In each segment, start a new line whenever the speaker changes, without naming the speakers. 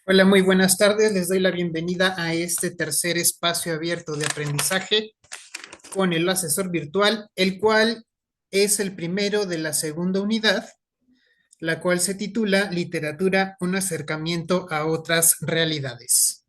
Hola, muy buenas tardes. Les doy la bienvenida a este tercer espacio abierto de aprendizaje con el asesor virtual, el cual es el primero de la segunda unidad, la cual se titula Literatura, un acercamiento a otras realidades.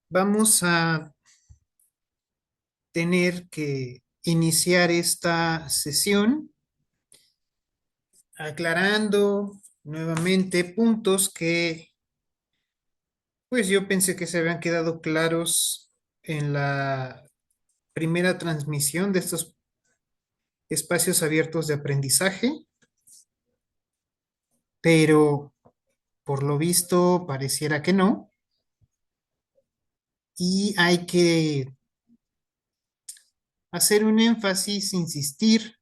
Vamos a tener que iniciar esta sesión aclarando nuevamente puntos que pues yo pensé que se habían quedado claros en la primera transmisión de estos espacios abiertos de aprendizaje, pero por lo visto pareciera que no, y hay que hacer un énfasis, insistir,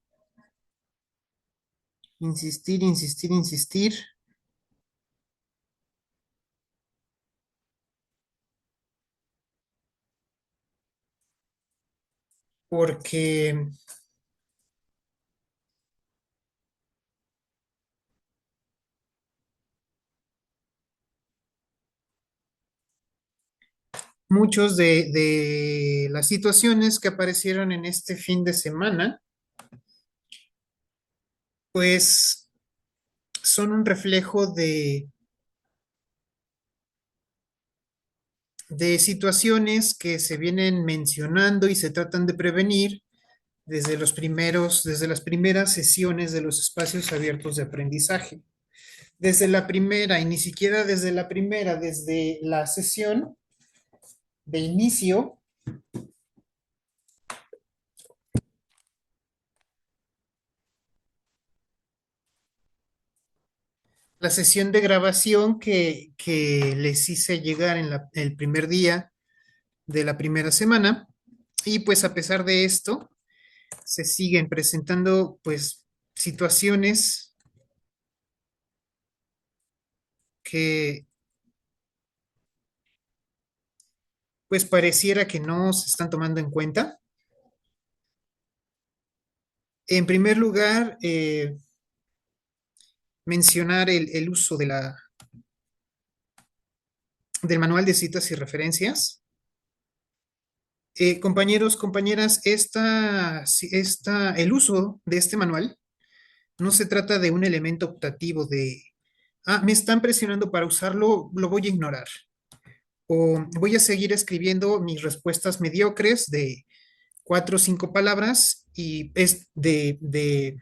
porque muchos de las situaciones que aparecieron en este fin de semana, pues son un reflejo de situaciones que se vienen mencionando y se tratan de prevenir desde las primeras sesiones de los espacios abiertos de aprendizaje. Desde la primera, y ni siquiera desde la primera, desde la sesión de inicio, la sesión de grabación que les hice llegar en el primer día de la primera semana. Y pues a pesar de esto, se siguen presentando pues situaciones que pues pareciera que no se están tomando en cuenta. En primer lugar, mencionar el uso del manual de citas y referencias. Compañeros, compañeras, el uso de este manual no se trata de un elemento optativo de me están presionando para usarlo, lo voy a ignorar. O voy a seguir escribiendo mis respuestas mediocres de 4 o 5 palabras y es de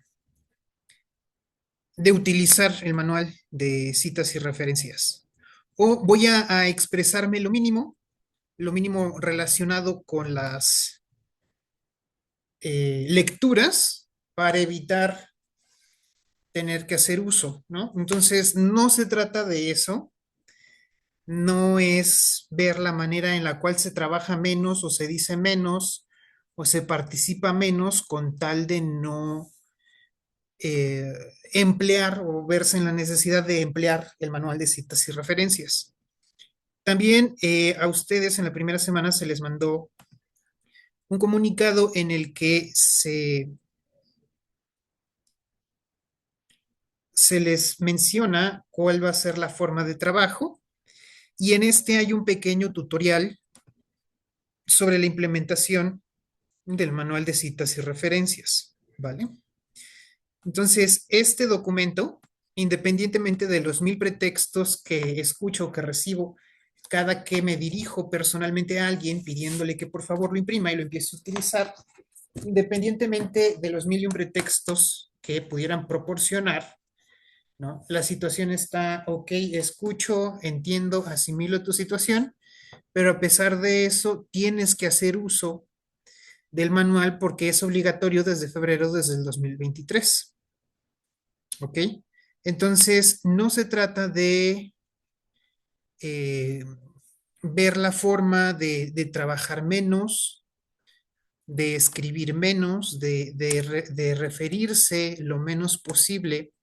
utilizar el manual de citas y referencias. O voy a expresarme lo mínimo relacionado con las lecturas para evitar tener que hacer uso, ¿no? Entonces, no se trata de eso, no es ver la manera en la cual se trabaja menos o se dice menos o se participa menos con tal de no eh, emplear o verse en la necesidad de emplear el manual de citas y referencias. También a ustedes en la primera semana se les mandó un comunicado en el que se les menciona cuál va a ser la forma de trabajo y en este hay un pequeño tutorial sobre la implementación del manual de citas y referencias, ¿vale? Entonces, este documento, independientemente de los 1000 pretextos que escucho o que recibo cada que me dirijo personalmente a alguien pidiéndole que por favor lo imprima y lo empiece a utilizar, independientemente de los 1001 pretextos que pudieran proporcionar, ¿no? La situación está, ok, escucho, entiendo, asimilo tu situación, pero a pesar de eso, tienes que hacer uso del manual porque es obligatorio desde febrero desde el 2023. ¿Ok? Entonces, no se trata de eh, ver la forma de trabajar menos, de escribir menos, de referirse lo menos posible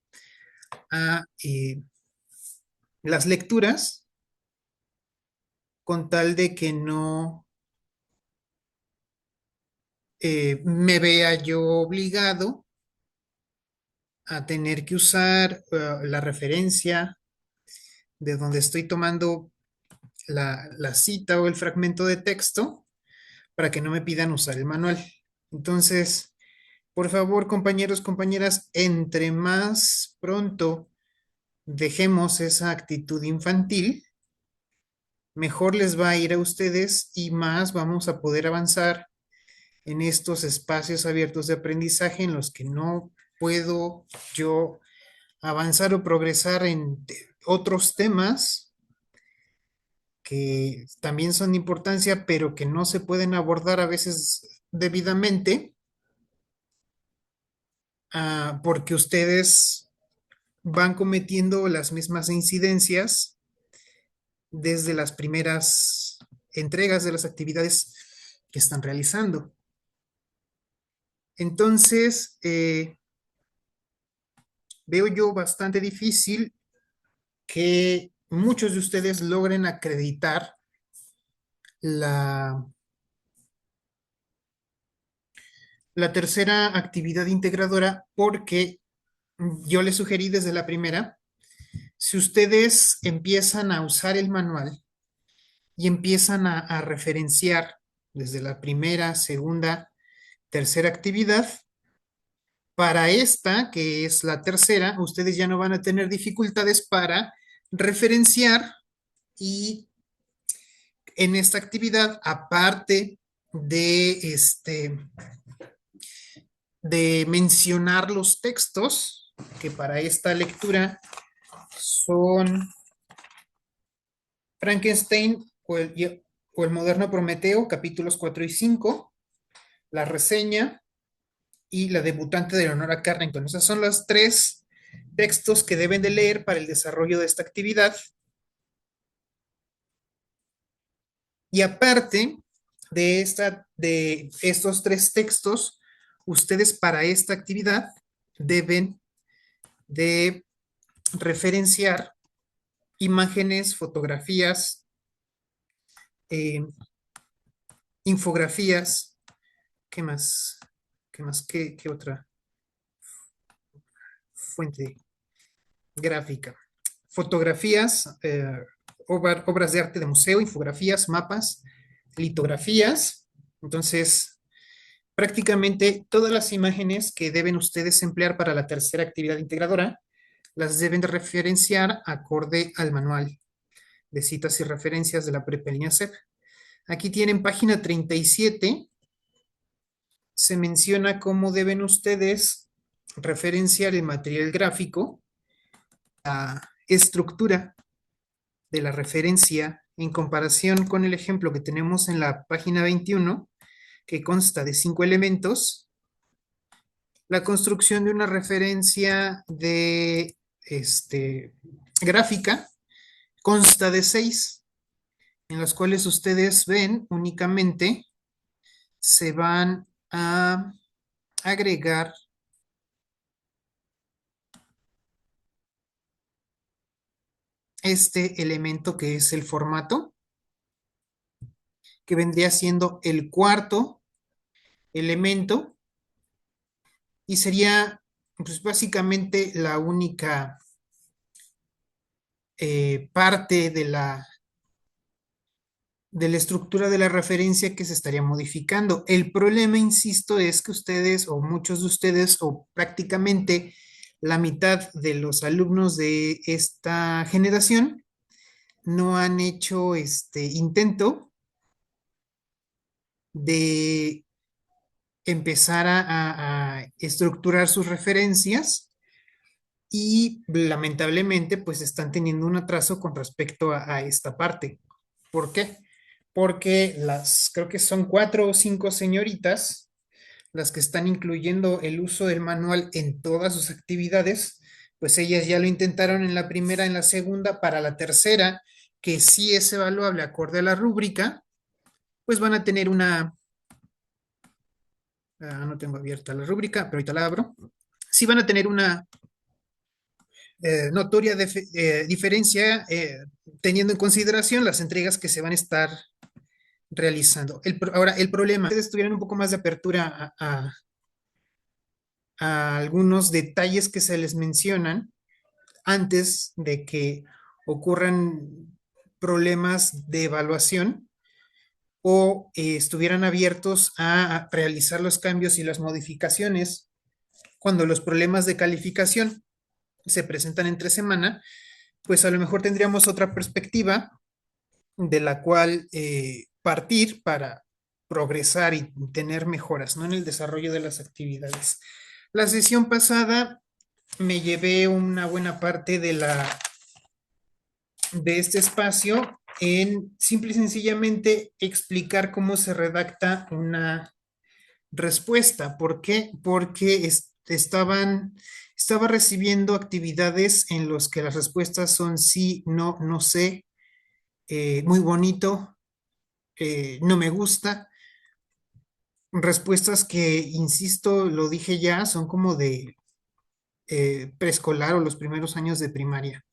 a las lecturas con tal de que no me vea yo obligado a tener que usar la referencia de donde estoy tomando la cita o el fragmento de texto para que no me pidan usar el manual. Entonces, por favor, compañeros, compañeras, entre más pronto dejemos esa actitud infantil, mejor les va a ir a ustedes y más vamos a poder avanzar en estos espacios abiertos de aprendizaje en los que no puedo yo avanzar o progresar en otros temas que también son de importancia, pero que no se pueden abordar a veces debidamente, porque ustedes van cometiendo las mismas incidencias desde las primeras entregas de las actividades que están realizando. Entonces, veo yo bastante difícil que muchos de ustedes logren acreditar la, la tercera actividad integradora porque yo les sugerí desde la primera, si ustedes empiezan a usar el manual y empiezan a referenciar desde la primera, segunda, tercera actividad, para esta, que es la tercera, ustedes ya no van a tener dificultades para referenciar y en esta actividad, aparte de mencionar los textos, que para esta lectura son Frankenstein o el moderno Prometeo, capítulos 4 y 5, la reseña y la debutante de Leonora Carrington. Esos son los 3 textos que deben de leer para el desarrollo de esta actividad. Y aparte de estos 3 textos, ustedes para esta actividad deben de referenciar imágenes, fotografías, eh, infografías. ¿Qué más? ¿Qué más? ¿Qué otra fuente gráfica? Fotografías, obras de arte de museo, infografías, mapas, litografías. Entonces, prácticamente todas las imágenes que deben ustedes emplear para la tercera actividad integradora las deben de referenciar acorde al manual de citas y referencias de la Prepa en SEP. Aquí tienen página 37, se menciona cómo deben ustedes referenciar el material gráfico, la estructura de la referencia en comparación con el ejemplo que tenemos en la página 21, que consta de 5 elementos. La construcción de una referencia de gráfica consta de 6, en las cuales ustedes ven únicamente se van a agregar este elemento que es el formato, que vendría siendo el cuarto elemento y sería pues básicamente la única parte de la estructura de la referencia que se estaría modificando. El problema, insisto, es que ustedes o muchos de ustedes o prácticamente la mitad de los alumnos de esta generación no han hecho este intento de empezar a estructurar sus referencias y lamentablemente pues están teniendo un atraso con respecto a esta parte. ¿Por qué? Porque creo que son 4 o 5 señoritas las que están incluyendo el uso del manual en todas sus actividades, pues ellas ya lo intentaron en la primera, en la segunda, para la tercera, que sí es evaluable acorde a la rúbrica, pues van a tener no tengo abierta la rúbrica, pero ahorita la abro, sí van a tener una notoria diferencia teniendo en consideración las entregas que se van a estar realizando. Ahora, el problema, ustedes tuvieran un poco más de apertura a algunos detalles que se les mencionan antes de que ocurran problemas de evaluación o estuvieran abiertos a realizar los cambios y las modificaciones cuando los problemas de calificación se presentan entre semana, pues a lo mejor tendríamos otra perspectiva de la cual partir para progresar y tener mejoras, ¿no? En el desarrollo de las actividades. La sesión pasada me llevé una buena parte de este espacio en simple y sencillamente explicar cómo se redacta una respuesta. ¿Por qué? Porque estaba recibiendo actividades en los que las respuestas son sí, no, no sé, muy bonito, no me gusta. Respuestas que, insisto, lo dije ya, son como de preescolar o los primeros años de primaria.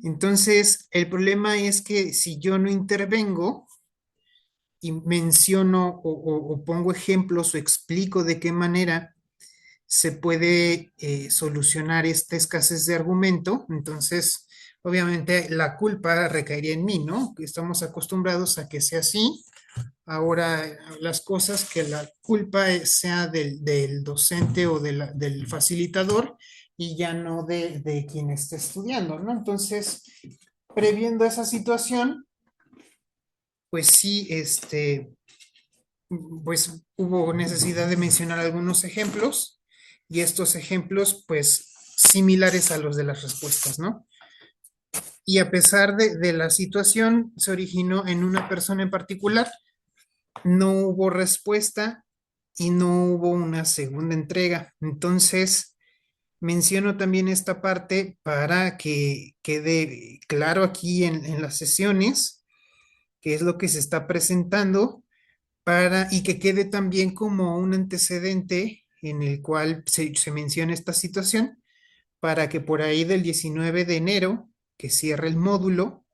Entonces, el problema es que si yo no intervengo y menciono o pongo ejemplos o explico de qué manera se puede solucionar esta escasez de argumento, entonces obviamente la culpa recaería en mí, ¿no? Estamos acostumbrados a que sea así. Ahora las cosas, que la culpa sea del docente o del facilitador y ya no de quien esté estudiando, ¿no? Entonces, previendo esa situación, pues sí, pues hubo necesidad de mencionar algunos ejemplos y estos ejemplos, pues, similares a los de las respuestas, ¿no? Y a pesar de la situación, se originó en una persona en particular, no hubo respuesta y no hubo una segunda entrega. Entonces, menciono también esta parte para que quede claro aquí en las sesiones qué es lo que se está presentando y que quede también como un antecedente en el cual se menciona esta situación para que por ahí del 19 de enero, que cierre el módulo,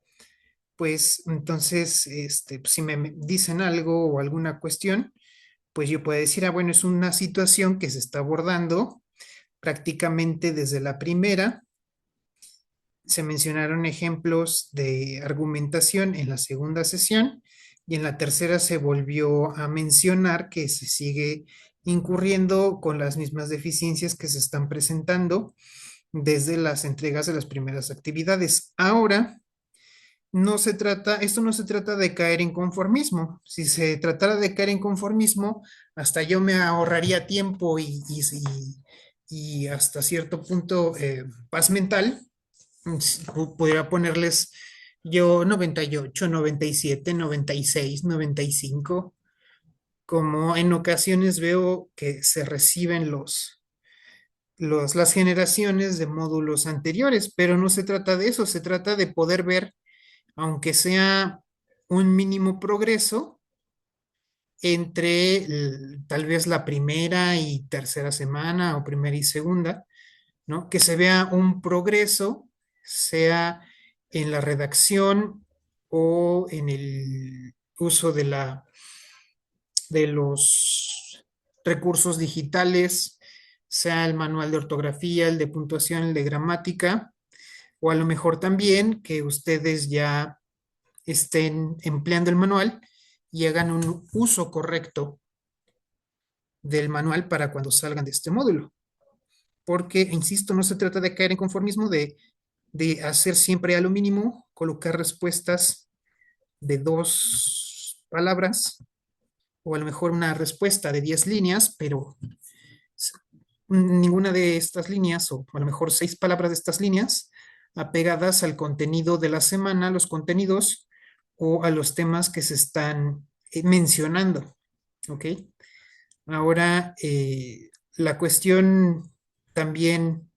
pues entonces, pues, si me dicen algo o alguna cuestión, pues yo puedo decir, bueno, es una situación que se está abordando prácticamente desde la primera. Se mencionaron ejemplos de argumentación en la segunda sesión y en la tercera se volvió a mencionar que se sigue incurriendo con las mismas deficiencias que se están presentando. desde las entregas de las primeras actividades. Ahora, esto no se trata de caer en conformismo. Si se tratara de caer en conformismo, hasta yo me ahorraría tiempo y hasta cierto punto paz mental. Podría ponerles yo 98, 97, 96, 95, como en ocasiones veo que se reciben las generaciones de módulos anteriores, pero no se trata de eso, se trata de poder ver, aunque sea un mínimo progreso entre tal vez la primera y tercera semana o primera y segunda, ¿no? Que se vea un progreso, sea en la redacción o en el uso de los recursos digitales, sea el manual de ortografía, el de puntuación, el de gramática, o a lo mejor también que ustedes ya estén empleando el manual y hagan un uso correcto del manual para cuando salgan de este módulo. Porque, insisto, no se trata de caer en conformismo, de hacer siempre a lo mínimo, colocar respuestas de 2 palabras, o a lo mejor una respuesta de 10 líneas, pero ninguna de estas líneas, o a lo mejor 6 palabras de estas líneas, apegadas al contenido de la semana, los contenidos o a los temas que se están mencionando. ¿Ok? Ahora, la cuestión también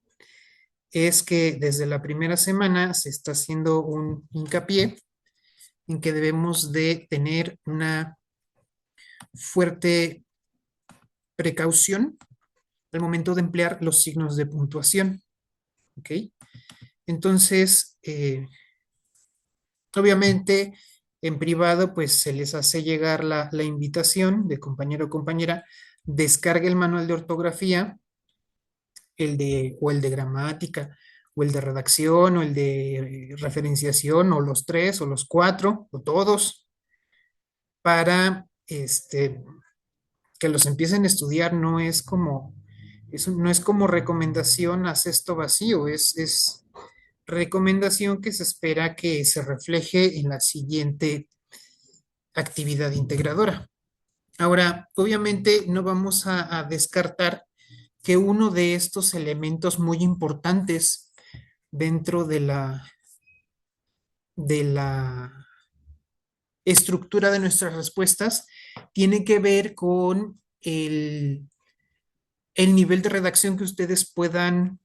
es que desde la primera semana se está haciendo un hincapié en que debemos de tener una fuerte precaución al momento de emplear los signos de puntuación. ¿Ok? Entonces, obviamente, en privado, pues se les hace llegar la invitación de compañero o compañera, descargue el manual de ortografía, o el de gramática, o el de redacción, o el de referenciación, o los tres, o los cuatro, o todos, para que los empiecen a estudiar. No es como recomendación, haz esto vacío, es recomendación que se espera que se refleje en la siguiente actividad integradora. Ahora, obviamente no vamos a descartar que uno de estos elementos muy importantes dentro de la estructura de nuestras respuestas tiene que ver con el nivel de redacción que ustedes puedan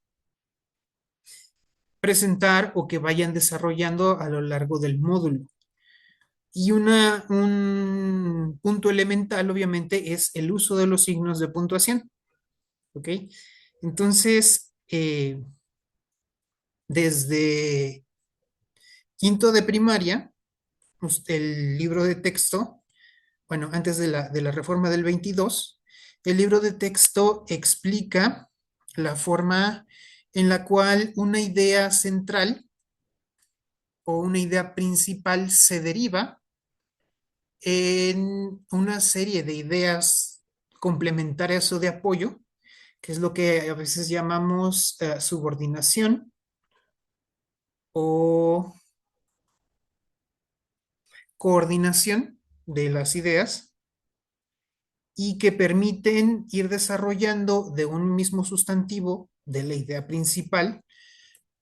presentar o que vayan desarrollando a lo largo del módulo. Y un punto elemental, obviamente, es el uso de los signos de puntuación. ¿Ok? Entonces, desde quinto de primaria, el libro de texto, bueno, antes de la reforma del 22, el libro de texto explica la forma en la cual una idea central o una idea principal se deriva en una serie de ideas complementarias o de apoyo, que es lo que a veces llamamos subordinación o coordinación de las ideas, y que permiten ir desarrollando de un mismo sustantivo de la idea principal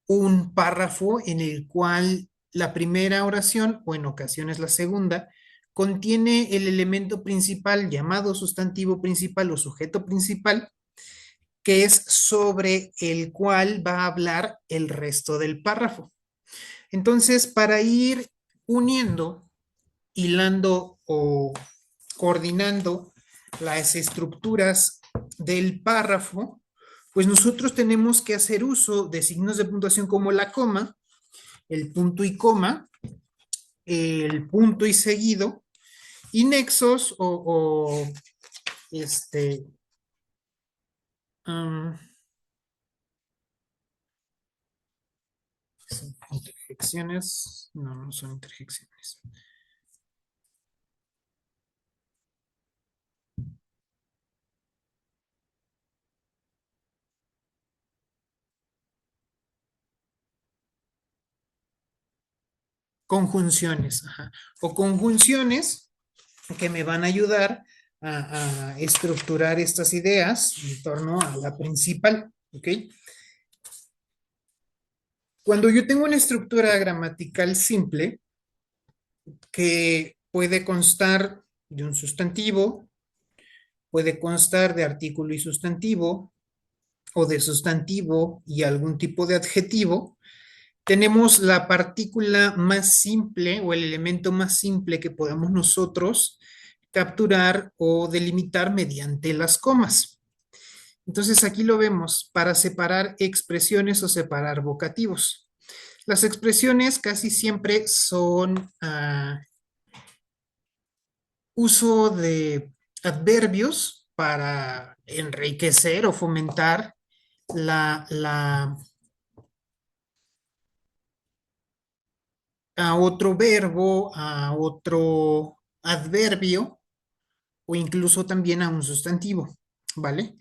un párrafo en el cual la primera oración, o en ocasiones la segunda, contiene el elemento principal llamado sustantivo principal o sujeto principal, que es sobre el cual va a hablar el resto del párrafo. Entonces, para ir uniendo, hilando o coordinando las estructuras del párrafo, pues nosotros tenemos que hacer uso de signos de puntuación como la coma, el punto y coma, el punto y seguido, y nexos o este, um, interjecciones, no, no son interjecciones. conjunciones, ajá, o conjunciones que me van a ayudar a estructurar estas ideas en torno a la principal, ¿ok? Cuando yo tengo una estructura gramatical simple que puede constar de un sustantivo, puede constar de artículo y sustantivo, o de sustantivo y algún tipo de adjetivo, tenemos la partícula más simple o el elemento más simple que podemos nosotros capturar o delimitar mediante las comas. Entonces aquí lo vemos para separar expresiones o separar vocativos. Las expresiones casi siempre son uso de adverbios para enriquecer o fomentar a otro verbo, a otro adverbio o incluso también a un sustantivo, ¿vale?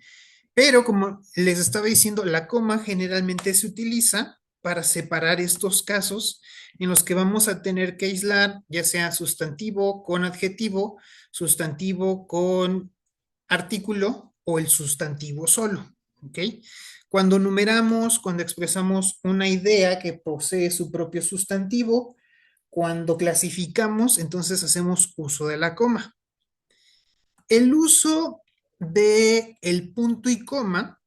Pero como les estaba diciendo, la coma generalmente se utiliza para separar estos casos en los que vamos a tener que aislar ya sea sustantivo con adjetivo, sustantivo con artículo o el sustantivo solo, ¿ok? Cuando numeramos, cuando expresamos una idea que posee su propio sustantivo, cuando clasificamos, entonces hacemos uso de la coma. El uso de el punto y coma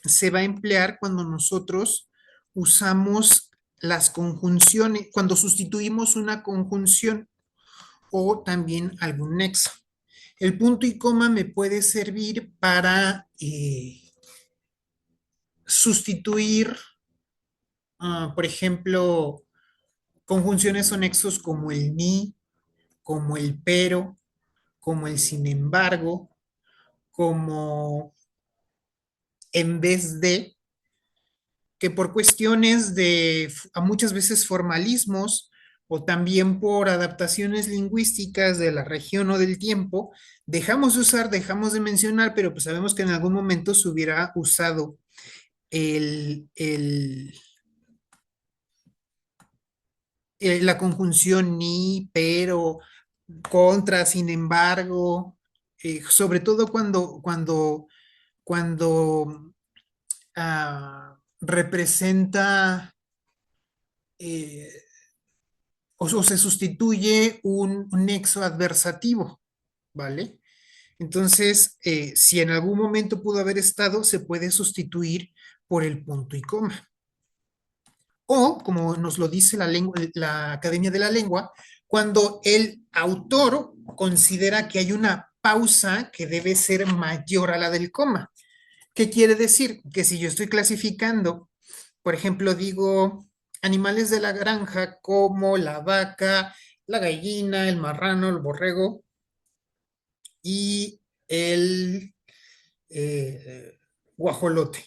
se va a emplear cuando nosotros usamos las conjunciones, cuando sustituimos una conjunción o también algún nexo. El punto y coma me puede servir para sustituir, por ejemplo, conjunciones o nexos como el ni, como el pero, como el sin embargo, como en vez de, que por cuestiones de a muchas veces formalismos o también por adaptaciones lingüísticas de la región o del tiempo, dejamos de usar, dejamos de mencionar, pero pues sabemos que en algún momento se hubiera usado el, el, la conjunción ni, pero, contra, sin embargo, sobre todo cuando representa eh, o se sustituye un nexo adversativo, ¿vale? Entonces, si en algún momento pudo haber estado, se puede sustituir por el punto y coma. O, como nos lo dice la Academia de la Lengua, cuando el autor considera que hay una pausa que debe ser mayor a la del coma. ¿Qué quiere decir? Que si yo estoy clasificando, por ejemplo, digo animales de la granja como la vaca, la gallina, el marrano, el borrego y el guajolote.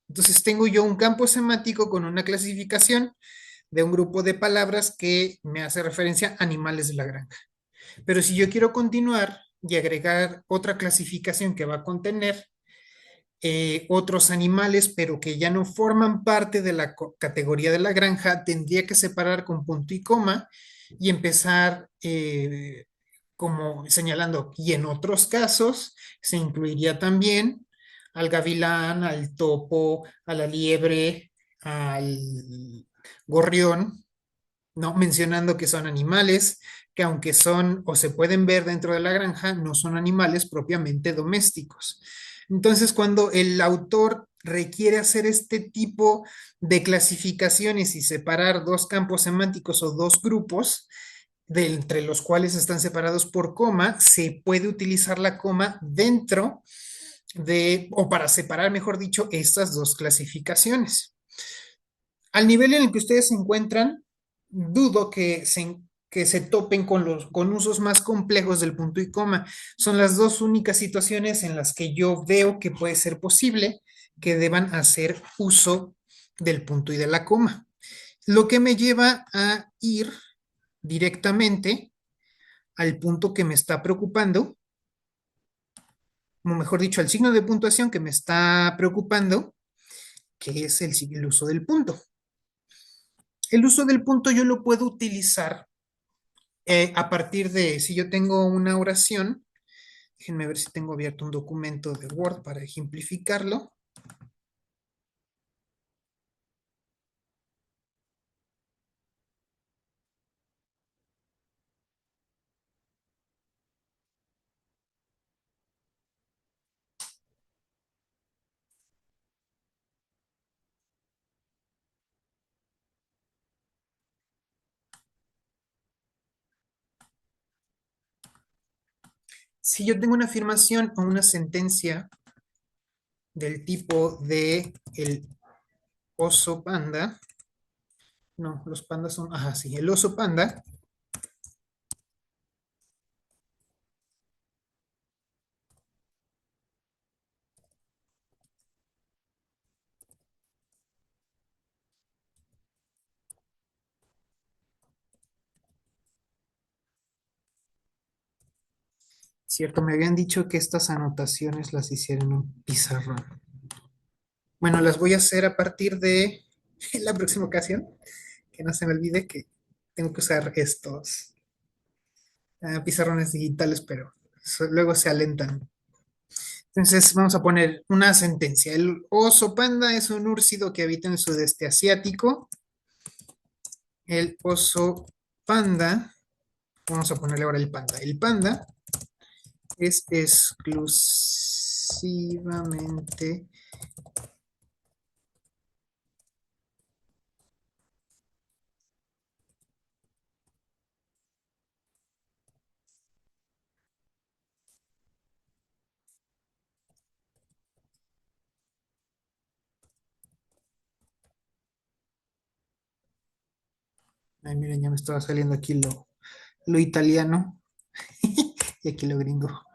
Entonces tengo yo un campo semántico con una clasificación de un grupo de palabras que me hace referencia a animales de la granja. Pero si yo quiero continuar y agregar otra clasificación que va a contener otros animales, pero que ya no forman parte de la categoría de la granja, tendría que separar con punto y coma y empezar como señalando, y en otros casos se incluiría también al gavilán, al topo, a la liebre, al gorrión, ¿no? Mencionando que son animales que aunque son o se pueden ver dentro de la granja, no son animales propiamente domésticos. Entonces, cuando el autor requiere hacer este tipo de clasificaciones y separar dos campos semánticos o dos grupos, entre los cuales están separados por coma, se puede utilizar la coma dentro o para separar, mejor dicho, estas dos clasificaciones. Al nivel en el que ustedes se encuentran, dudo que se topen con usos más complejos del punto y coma. Son las dos únicas situaciones en las que yo veo que puede ser posible que deban hacer uso del punto y de la coma. Lo que me lleva a ir directamente al punto que me está preocupando, o mejor dicho, al signo de puntuación que me está preocupando, que es el uso del punto. El uso del punto yo lo puedo utilizar a partir de, si yo tengo una oración, déjenme ver si tengo abierto un documento de Word para ejemplificarlo. Si yo tengo una afirmación o una sentencia del tipo de el oso panda, no, los pandas son, ajá, sí, el oso panda, cierto, me habían dicho que estas anotaciones las hiciera en un pizarrón. Bueno, las voy a hacer a partir de la próxima ocasión, que no se me olvide que tengo que usar estos pizarrones digitales, pero luego se alentan. Entonces vamos a poner una sentencia. El oso panda es un úrsido que habita en el sudeste asiático. El oso panda, vamos a ponerle ahora el panda. El panda es exclusivamente ay, miren, ya me estaba saliendo aquí lo italiano y aquí lo gringo.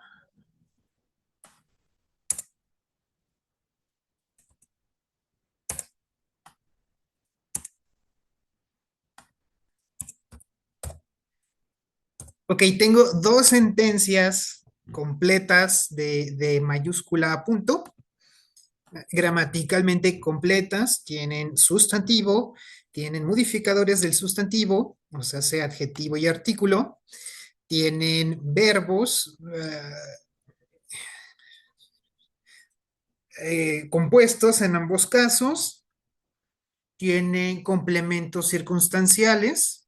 Ok, tengo dos sentencias completas de mayúscula a punto, gramaticalmente completas, tienen sustantivo, tienen modificadores del sustantivo, o sea adjetivo y artículo, tienen verbos compuestos en ambos casos, tienen complementos circunstanciales.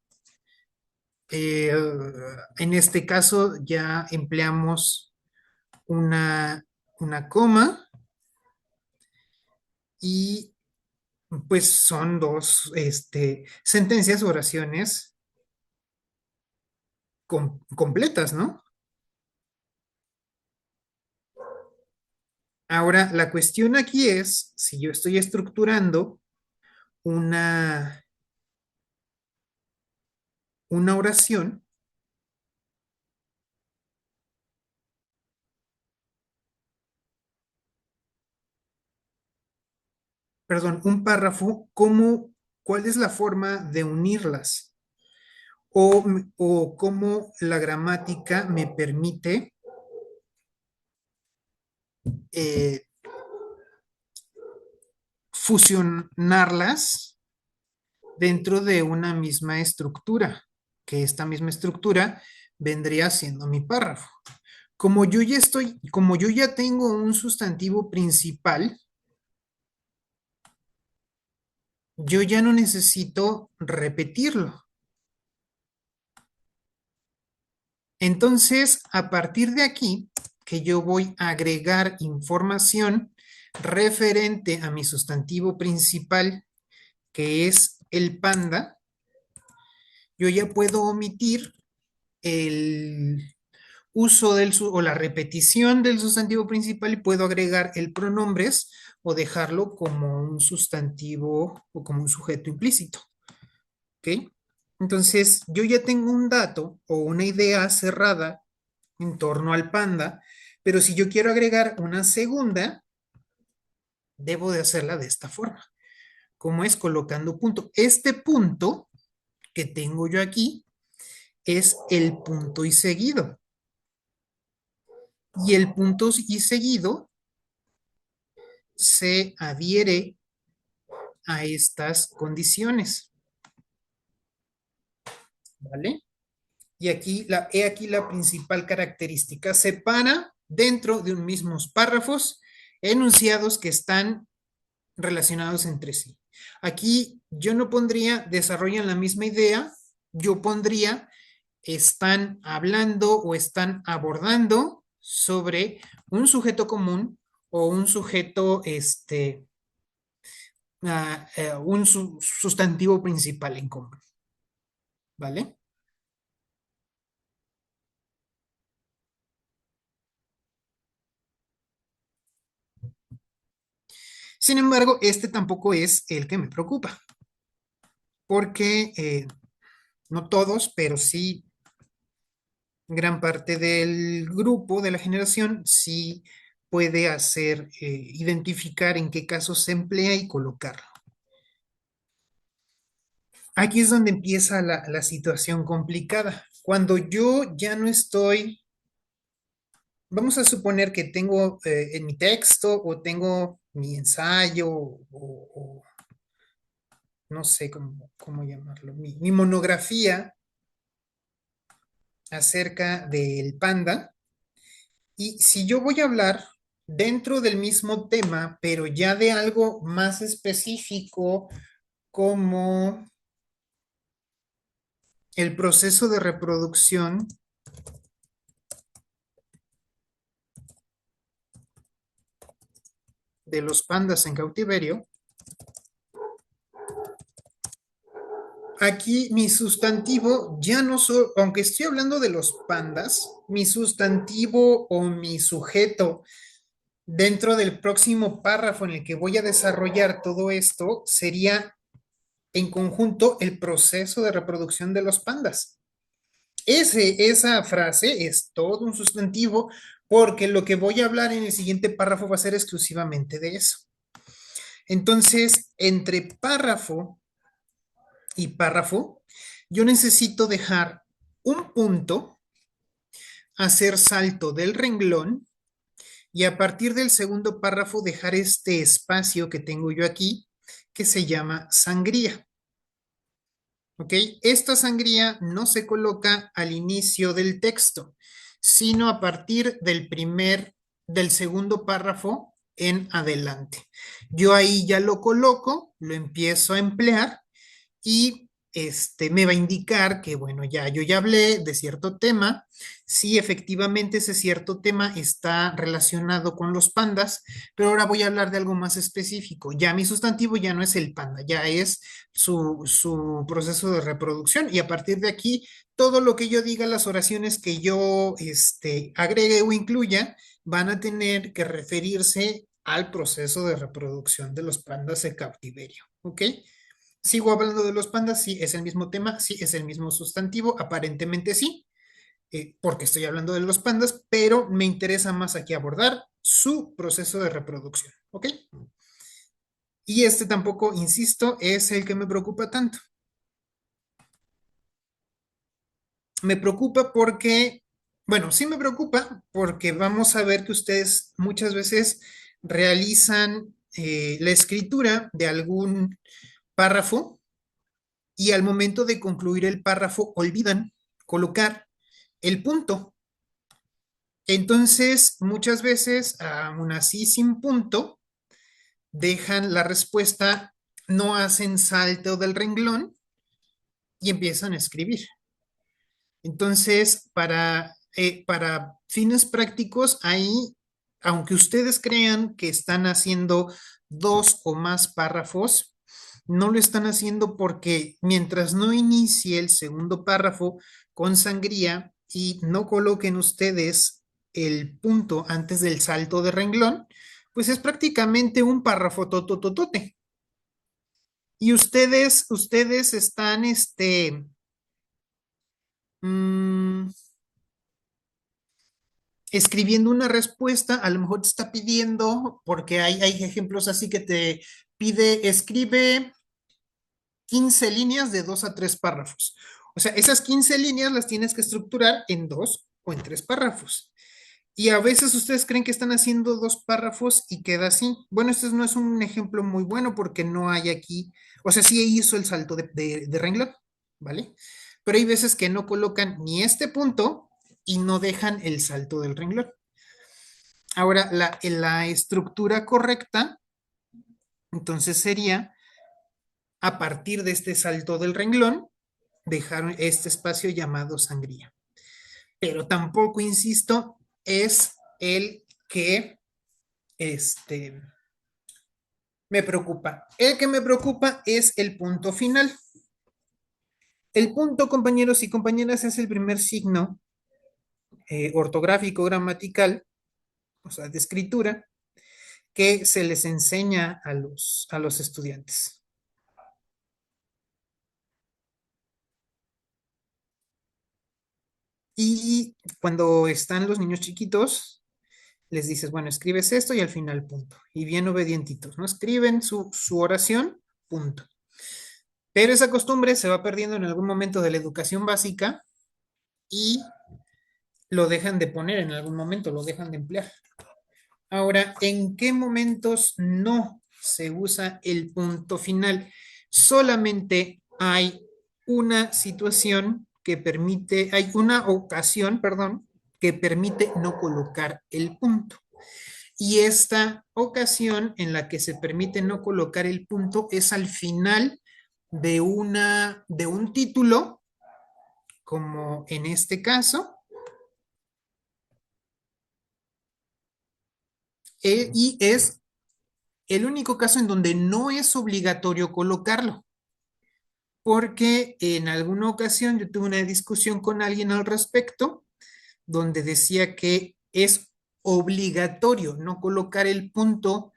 Eh, en este caso ya empleamos una coma y pues son dos sentencias, oraciones completas, ¿no? Ahora, la cuestión aquí es si yo estoy estructurando una, una oración, perdón, un párrafo, ¿cuál es la forma de unirlas? O cómo la gramática me permite eh, fusionarlas dentro de una misma estructura, que esta misma estructura vendría siendo mi párrafo. Como yo ya tengo un sustantivo principal, yo ya no necesito repetirlo. Entonces, a partir de aquí, que yo voy a agregar información referente a mi sustantivo principal, que es el panda, yo ya puedo omitir el uso o la repetición del sustantivo principal y puedo agregar el pronombres o dejarlo como un sustantivo o como un sujeto implícito. ¿Ok? Entonces, yo ya tengo un dato o una idea cerrada en torno al panda, pero si yo quiero agregar una segunda, debo de hacerla de esta forma, como es colocando punto. Este punto que tengo yo aquí es el punto y seguido. Y el punto y seguido se adhiere a estas condiciones. ¿vale? Y he aquí la principal característica. Separa dentro de un mismos párrafos enunciados que están relacionados entre sí. Aquí yo no pondría desarrollan la misma idea, yo pondría están hablando o están abordando sobre un sujeto común o un sujeto, un sustantivo principal en común, ¿vale? Sin embargo, este tampoco es el que me preocupa, porque no todos, pero sí gran parte del grupo, de la generación, sí puede hacer, identificar en qué casos se emplea y colocarlo. Aquí es donde empieza la situación complicada. Cuando yo ya no estoy, vamos a suponer que tengo en mi texto o tengo mi ensayo o no sé cómo llamarlo, mi monografía acerca del panda. Y si yo voy a hablar dentro del mismo tema, pero ya de algo más específico como el proceso de reproducción de los pandas en cautiverio, aquí mi sustantivo ya no soy, aunque estoy hablando de los pandas, mi sustantivo o mi sujeto dentro del próximo párrafo en el que voy a desarrollar todo esto sería en conjunto el proceso de reproducción de los pandas. Esa frase es todo un sustantivo porque lo que voy a hablar en el siguiente párrafo va a ser exclusivamente de eso. Entonces, entre párrafo y párrafo, yo necesito dejar un punto, hacer salto del renglón y a partir del segundo párrafo dejar este espacio que tengo yo aquí que se llama sangría. ¿Ok? Esta sangría no se coloca al inicio del texto, sino a partir del segundo párrafo en adelante. Yo ahí ya lo coloco, lo empiezo a emplear y me va a indicar que, bueno, yo ya hablé de cierto tema, sí, efectivamente ese cierto tema está relacionado con los pandas, pero ahora voy a hablar de algo más específico. Ya mi sustantivo ya no es el panda, ya es su proceso de reproducción y a partir de aquí, todo lo que yo diga, las oraciones que yo agregue o incluya, van a tener que referirse al proceso de reproducción de los pandas de cautiverio, ¿ok? Sigo hablando de los pandas, sí, es el mismo tema, sí, es el mismo sustantivo, aparentemente sí, porque estoy hablando de los pandas, pero me interesa más aquí abordar su proceso de reproducción, ¿ok? Y este tampoco, insisto, es el que me preocupa tanto. Me preocupa porque, bueno, sí me preocupa porque vamos a ver que ustedes muchas veces realizan la escritura de algún párrafo y al momento de concluir el párrafo olvidan colocar el punto. Entonces, muchas veces, aún así sin punto, dejan la respuesta, no hacen salto del renglón y empiezan a escribir. Entonces, para fines prácticos, ahí, aunque ustedes crean que están haciendo dos o más párrafos, no lo están haciendo porque mientras no inicie el segundo párrafo con sangría y no coloquen ustedes el punto antes del salto de renglón, pues es prácticamente un párrafo totototote. Y ustedes están, mmm, escribiendo una respuesta, a lo mejor te está pidiendo, porque hay ejemplos así que te pide, escribe 15 líneas de 2 a 3 párrafos. O sea, esas 15 líneas las tienes que estructurar en 2 o en 3 párrafos. Y a veces ustedes creen que están haciendo 2 párrafos y queda así. Bueno, este no es un ejemplo muy bueno porque no hay aquí, o sea, sí hizo el salto de renglón, ¿vale? pero hay veces que no colocan ni este punto y no dejan el salto del renglón. Ahora, la estructura correcta, entonces sería, a partir de este salto del renglón, dejar este espacio llamado sangría. Pero tampoco, insisto, es el que este, me preocupa. El que me preocupa es el punto final. El punto, compañeros y compañeras, es el primer signo ortográfico, gramatical, o sea, de escritura, que se les enseña a los estudiantes. Y cuando están los niños chiquitos, les dices, bueno, escribes esto y al final punto. Y bien obedientitos, ¿no? Escriben su oración, punto. Pero esa costumbre se va perdiendo en algún momento de la educación básica y lo dejan de poner en algún momento, lo dejan de emplear. Ahora, ¿en qué momentos no se usa el punto final? Solamente hay una situación que permite, hay una ocasión, perdón, que permite no colocar el punto. Y esta ocasión en la que se permite no colocar el punto es al final de un título, como en este caso, y es el único caso en donde no es obligatorio colocarlo, porque en alguna ocasión yo tuve una discusión con alguien al respecto, donde decía que es obligatorio no colocar el punto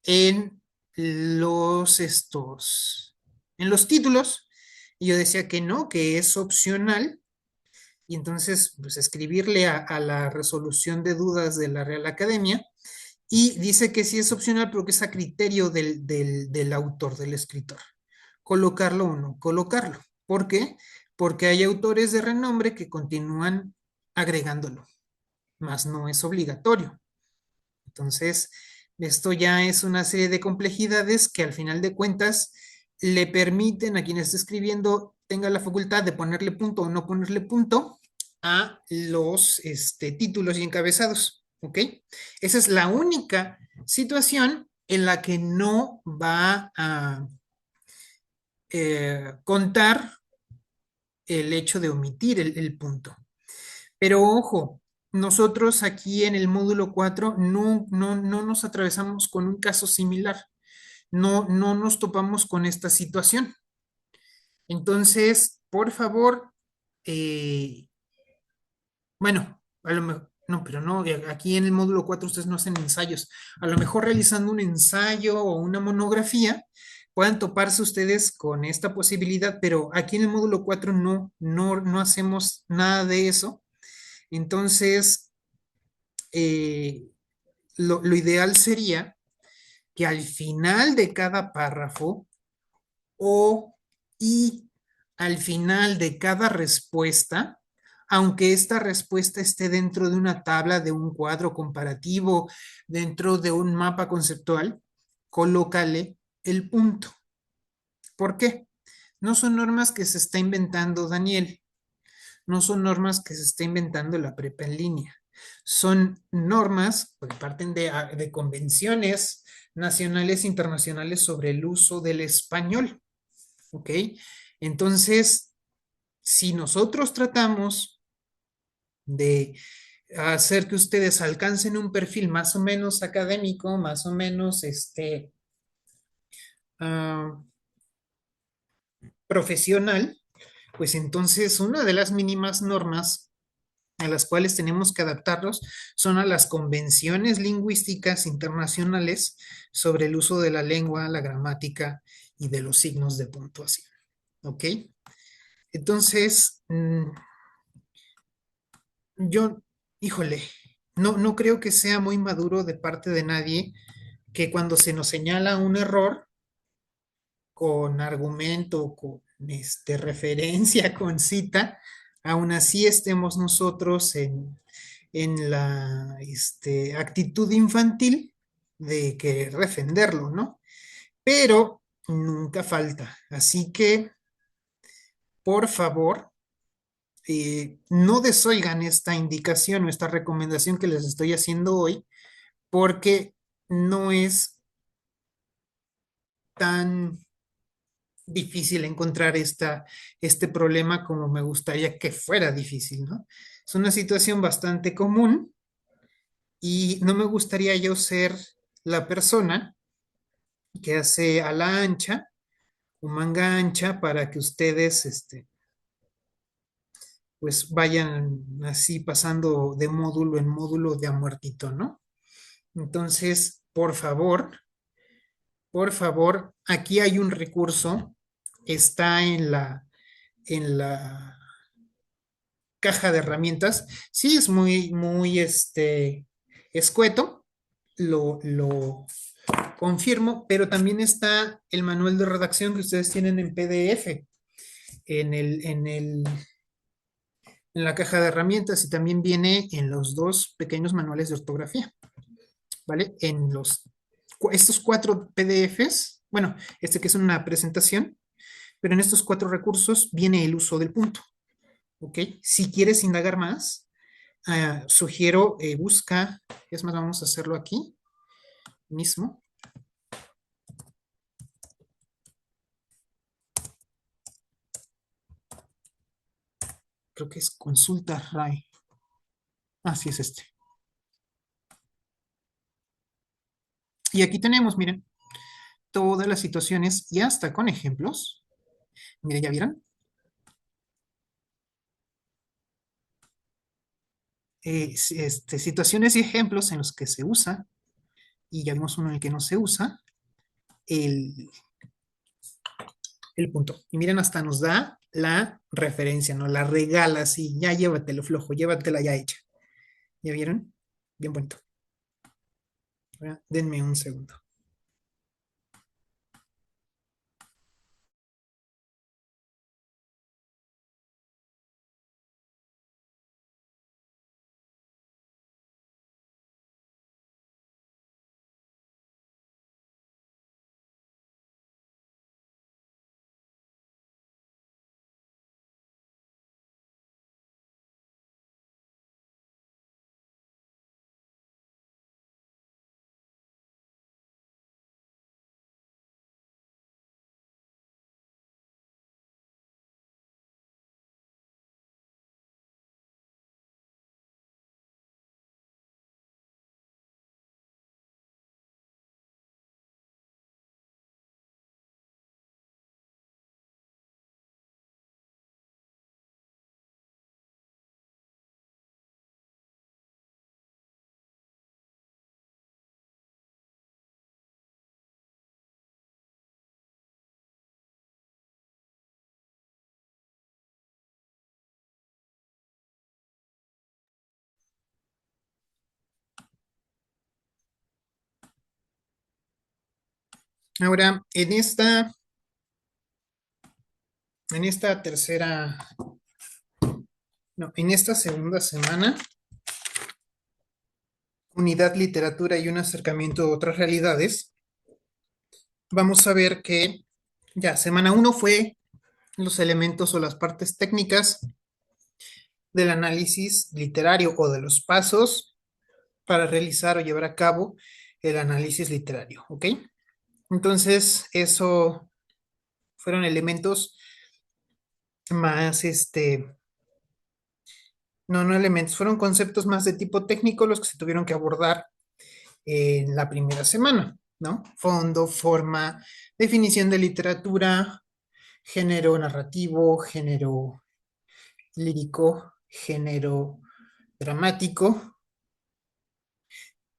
en en los títulos, y yo decía que no, que es opcional, y entonces pues escribirle a la resolución de dudas de la Real Academia, y dice que sí es opcional, pero que es a criterio del autor, del escritor, colocarlo o no colocarlo. ¿Por qué? Porque hay autores de renombre que continúan agregándolo, más no es obligatorio. Entonces, esto ya es una serie de complejidades que al final de cuentas le permiten a quien esté escribiendo tenga la facultad de ponerle punto o no ponerle punto a los títulos y encabezados. ¿Ok? Esa es la única situación en la que no va a contar el hecho de omitir el punto. Pero ojo, nosotros aquí en el módulo 4 no nos atravesamos con un caso similar, no nos topamos con esta situación. Entonces, por favor, eh, bueno, a lo mejor, no, pero no, aquí en el módulo 4 ustedes no hacen ensayos. A lo mejor realizando un ensayo o una monografía, puedan toparse ustedes con esta posibilidad, pero aquí en el módulo 4 no hacemos nada de eso. Entonces, eh, lo ideal sería que al final de cada párrafo o y al final de cada respuesta, aunque esta respuesta esté dentro de una tabla, de un cuadro comparativo, dentro de un mapa conceptual, colócale el punto. ¿Por qué? No son normas que se está inventando Daniel, no son normas que se está inventando la prepa en línea. Son normas que parten de convenciones nacionales e internacionales sobre el uso del español. ¿Ok? Entonces, si nosotros tratamos de hacer que ustedes alcancen un perfil más o menos académico, más o menos uh, profesional, pues entonces una de las mínimas normas a las cuales tenemos que adaptarlos son a las convenciones lingüísticas internacionales sobre el uso de la lengua, la gramática y de los signos de puntuación. ¿Ok? Entonces, yo, híjole, no creo que sea muy maduro de parte de nadie que cuando se nos señala un error con argumento, con referencia, con cita, aún así estemos nosotros en la actitud infantil de querer defenderlo, ¿no? Pero nunca falta. Así que, por favor, No desoigan esta indicación o esta recomendación que les estoy haciendo hoy, porque no es tan difícil encontrar este problema como me gustaría que fuera difícil, ¿no? Es una situación bastante común y no me gustaría yo ser la persona que hace a la ancha o manga ancha para que ustedes, pues vayan así pasando de módulo en módulo de a muertito, ¿no? Entonces, por favor, aquí hay un recurso, está en la caja de herramientas. Sí, es muy, escueto, lo confirmo, pero también está el manual de redacción que ustedes tienen en PDF en la caja de herramientas y también viene en los dos pequeños manuales de ortografía, ¿vale? Estos cuatro PDFs, bueno, este que es una presentación, pero en estos cuatro recursos viene el uso del punto, ¿ok? Si quieres indagar más, sugiero busca, es más, vamos a hacerlo aquí mismo, creo que es consulta RAE. Así es este. Y aquí tenemos, miren, todas las situaciones y hasta con ejemplos. Miren, ¿ya vieron? Situaciones y ejemplos en los que se usa, y ya vimos uno en el que no se usa, el, el punto. Y miren, hasta nos da la referencia, ¿no? La regala así, ya llévatelo flojo, llévatela ya hecha. ¿Ya vieron? Bien bonito. Ahora, denme un segundo. Ahora, en esta tercera, no, en esta segunda semana, unidad literatura y un acercamiento a otras realidades, vamos a ver que ya, semana uno fue los elementos o las partes técnicas del análisis literario o de los pasos para realizar o llevar a cabo el análisis literario, ¿ok? Entonces, eso fueron elementos más, no elementos, fueron conceptos más de tipo técnico los que se tuvieron que abordar en la primera semana, ¿no? Fondo, forma, definición de literatura, género narrativo, género lírico, género dramático,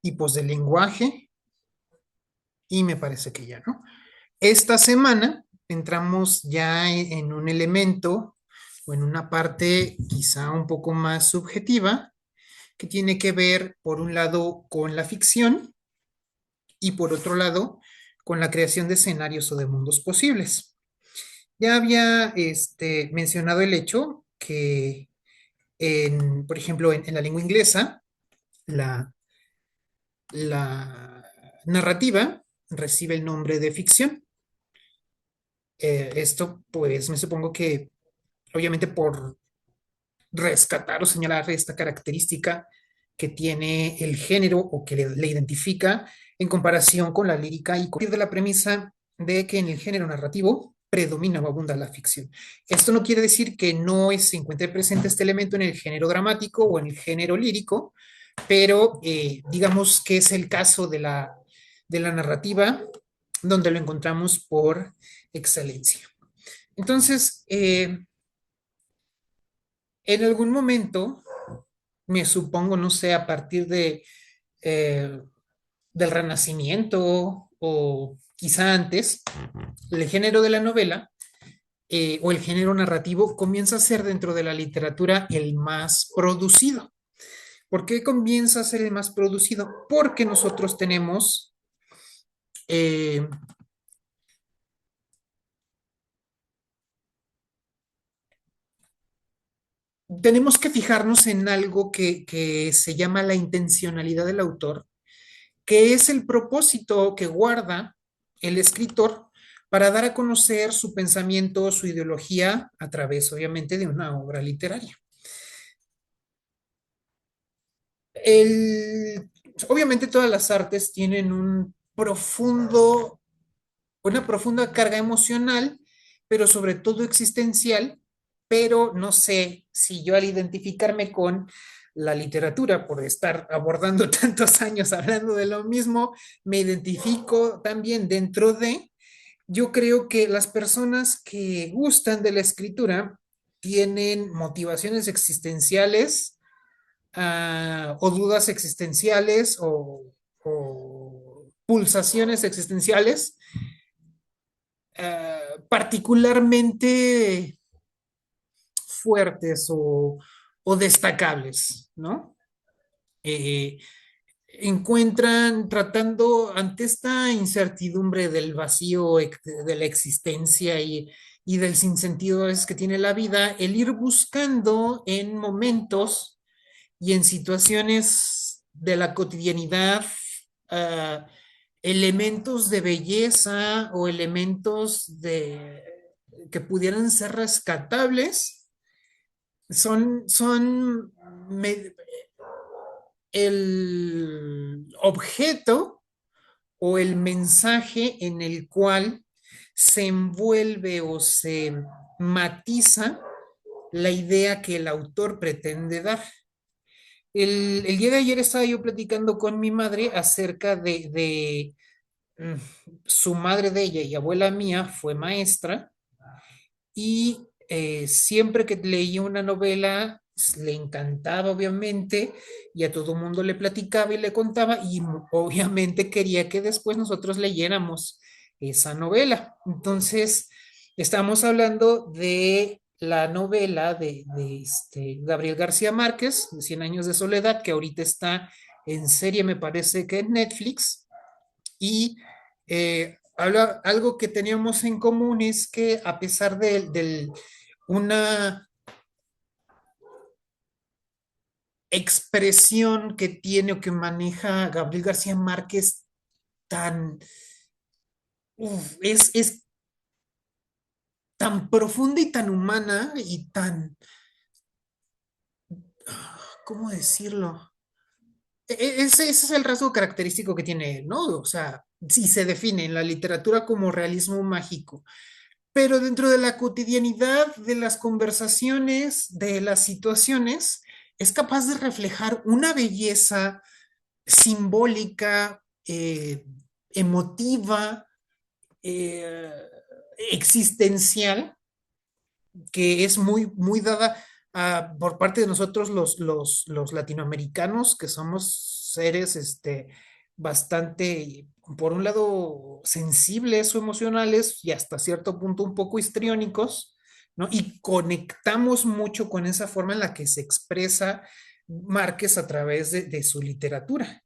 tipos de lenguaje, y me parece que ya, ¿no? Esta semana entramos ya en un elemento o en una parte quizá un poco más subjetiva que tiene que ver, por un lado, con la ficción y por otro lado, con la creación de escenarios o de mundos posibles. Ya había mencionado el hecho que, por ejemplo, en la lengua inglesa, la, la narrativa recibe el nombre de ficción. Esto, pues, me supongo que, obviamente, por rescatar o señalar esta característica que tiene el género o que le identifica en comparación con la lírica y partir de la premisa de que en el género narrativo predomina o abunda la ficción. Esto no quiere decir que no se encuentre presente este elemento en el género dramático o en el género lírico, pero digamos que es el caso de la narrativa donde lo encontramos por excelencia. Entonces, en algún momento, me supongo, no sé, a partir eh, del Renacimiento o quizá antes, el género de la novela o el género narrativo comienza a ser dentro de la literatura el más producido. ¿Por qué comienza a ser el más producido? Porque nosotros eh, tenemos que fijarnos en algo que se llama la intencionalidad del autor, que es el propósito que guarda el escritor para dar a conocer su pensamiento, su ideología, a través, obviamente, de una obra literaria. El, obviamente todas las artes tienen una profunda carga emocional, pero sobre todo existencial, pero no sé si yo al identificarme con la literatura, por estar abordando tantos años hablando de lo mismo, me identifico también dentro de, yo creo que las personas que gustan de la escritura tienen motivaciones existenciales o dudas existenciales o pulsaciones existenciales particularmente fuertes o destacables, ¿no? Eh, encuentran tratando ante esta incertidumbre del vacío de la existencia y del sinsentido es que tiene la vida, el ir buscando en momentos y en situaciones de la cotidianidad uh, elementos de belleza o elementos que pudieran ser rescatables, son el objeto o el mensaje en el cual se envuelve o se matiza la idea que el autor pretende dar. El día de ayer estaba yo platicando con mi madre acerca mm, su madre de ella y abuela mía fue maestra y siempre que leía una novela le encantaba obviamente y a todo mundo le platicaba y le contaba y obviamente quería que después nosotros leyéramos esa novela. Entonces, estamos hablando de la novela de Gabriel García Márquez, de Cien años de soledad, que ahorita está en serie, me parece que en Netflix, y algo que teníamos en común es que a pesar de una expresión que tiene o que maneja Gabriel García Márquez tan, es tan profunda y tan humana y tan, ¿cómo decirlo? Ese es el rasgo característico que tiene él, ¿no? O sea, si se define en la literatura como realismo mágico, pero dentro de la cotidianidad, de las conversaciones, de las situaciones, es capaz de reflejar una belleza simbólica, emotiva, eh, existencial, que es muy dada por parte de nosotros los latinoamericanos, que somos seres bastante, por un lado, sensibles o emocionales y hasta cierto punto un poco histriónicos, ¿no? Y conectamos mucho con esa forma en la que se expresa Márquez a través de su literatura,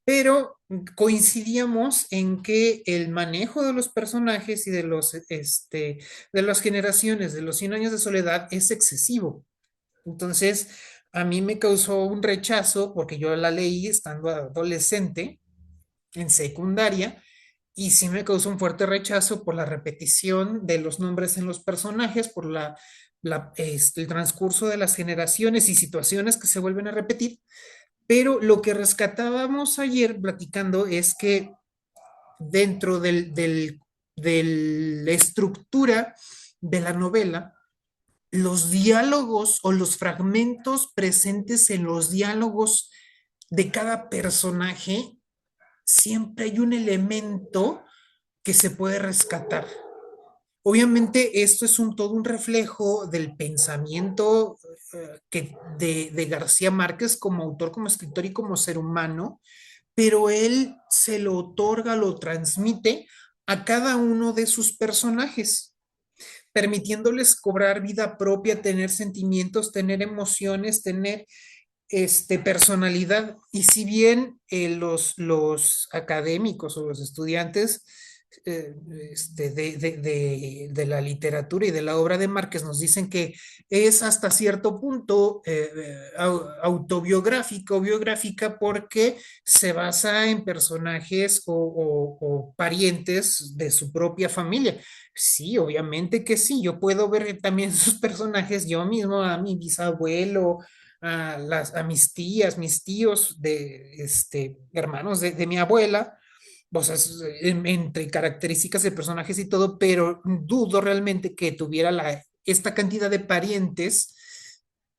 pero coincidíamos en que el manejo de los personajes y de las generaciones de los Cien años de soledad es excesivo. Entonces, a mí me causó un rechazo porque yo la leí estando adolescente, en secundaria, y sí me causó un fuerte rechazo por la repetición de los nombres en los personajes, por el transcurso de las generaciones y situaciones que se vuelven a repetir. Pero lo que rescatábamos ayer platicando es que dentro de la estructura de la novela, los diálogos o los fragmentos presentes en los diálogos de cada personaje, siempre hay un elemento que se puede rescatar. Obviamente esto es todo un reflejo del pensamiento de García Márquez como autor, como escritor y como ser humano, pero él se lo otorga, lo transmite a cada uno de sus personajes, permitiéndoles cobrar vida propia, tener sentimientos, tener emociones, tener personalidad. Y si bien los académicos o los estudiantes eh, de la literatura y de la obra de Márquez nos dicen que es hasta cierto punto autobiográfica o biográfica porque se basa en personajes o parientes de su propia familia. Sí, obviamente que sí, yo puedo ver también sus personajes yo mismo, a mi bisabuelo, a mis tías, mis tíos, hermanos de mi abuela, o sea, entre características de personajes y todo, pero dudo realmente que tuviera esta cantidad de parientes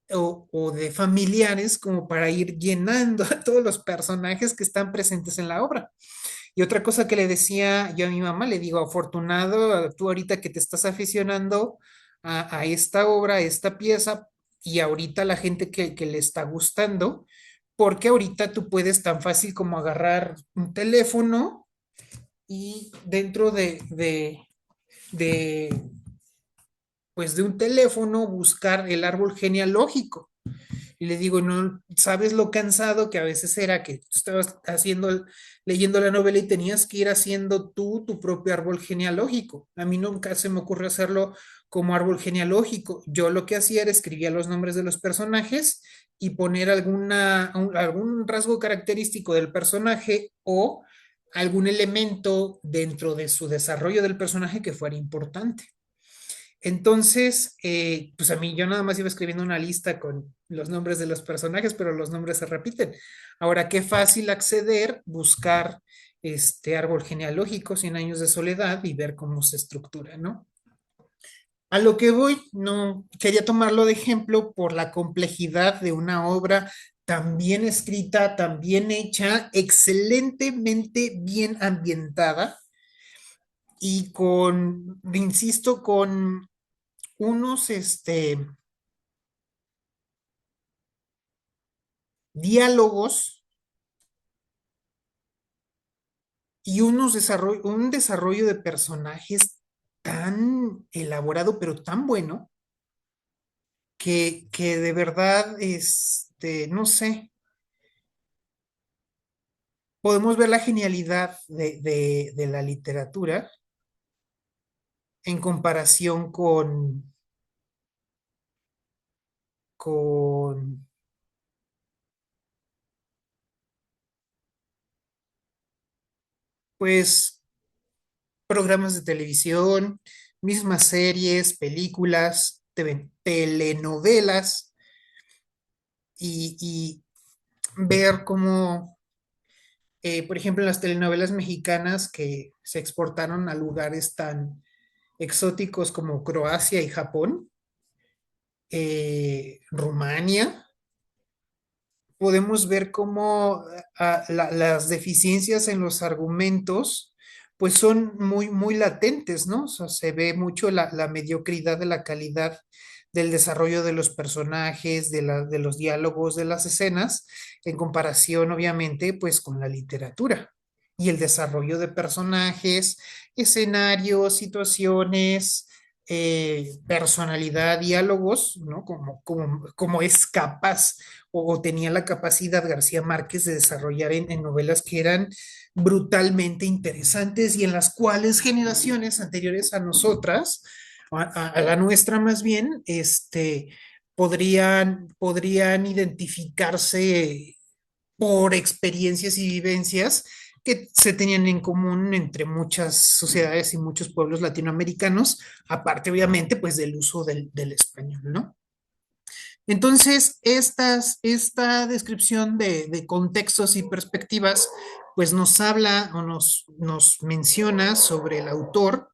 o de familiares como para ir llenando a todos los personajes que están presentes en la obra. Y otra cosa que le decía yo a mi mamá, le digo, afortunado tú ahorita que te estás aficionando a esta obra, a esta pieza, y ahorita la gente que le está gustando, porque ahorita tú puedes tan fácil como agarrar un teléfono y dentro de, pues de un teléfono buscar el árbol genealógico. Y le digo, no, ¿sabes lo cansado que a veces era que tú estabas leyendo la novela y tenías que ir haciendo tú tu propio árbol genealógico? A mí nunca se me ocurrió hacerlo como árbol genealógico. Yo lo que hacía era escribía los nombres de los personajes y poner algún rasgo característico del personaje o algún elemento dentro de su desarrollo del personaje que fuera importante. Entonces, pues a mí yo nada más iba escribiendo una lista con los nombres de los personajes, pero los nombres se repiten. Ahora, qué fácil acceder, buscar este árbol genealógico, 100 años de soledad y ver cómo se estructura, ¿no? A lo que voy, no quería tomarlo de ejemplo por la complejidad de una obra tan bien escrita, tan bien hecha, excelentemente bien ambientada y insisto, con unos diálogos y un desarrollo de personajes tan elaborado, pero tan bueno, que de verdad, no sé, podemos ver la genialidad de la literatura en comparación con, pues, programas de televisión, mismas series, películas, telenovelas y ver cómo por ejemplo, las telenovelas mexicanas que se exportaron a lugares tan exóticos como Croacia y Japón, Rumania, podemos ver cómo las deficiencias en los argumentos pues son muy latentes, ¿no? O sea, se ve mucho la mediocridad de la calidad del desarrollo de los personajes, de los diálogos, de las escenas, en comparación, obviamente, pues con la literatura y el desarrollo de personajes, escenarios, situaciones, personalidad, diálogos, ¿no? Como es capaz o tenía la capacidad García Márquez de desarrollar en novelas que eran brutalmente interesantes y en las cuales generaciones anteriores a nosotras, a la nuestra más bien, podrían identificarse por experiencias y vivencias que se tenían en común entre muchas sociedades y muchos pueblos latinoamericanos, aparte obviamente pues del uso del español, ¿no? Entonces, esta descripción de contextos y perspectivas, pues nos habla o nos menciona sobre el autor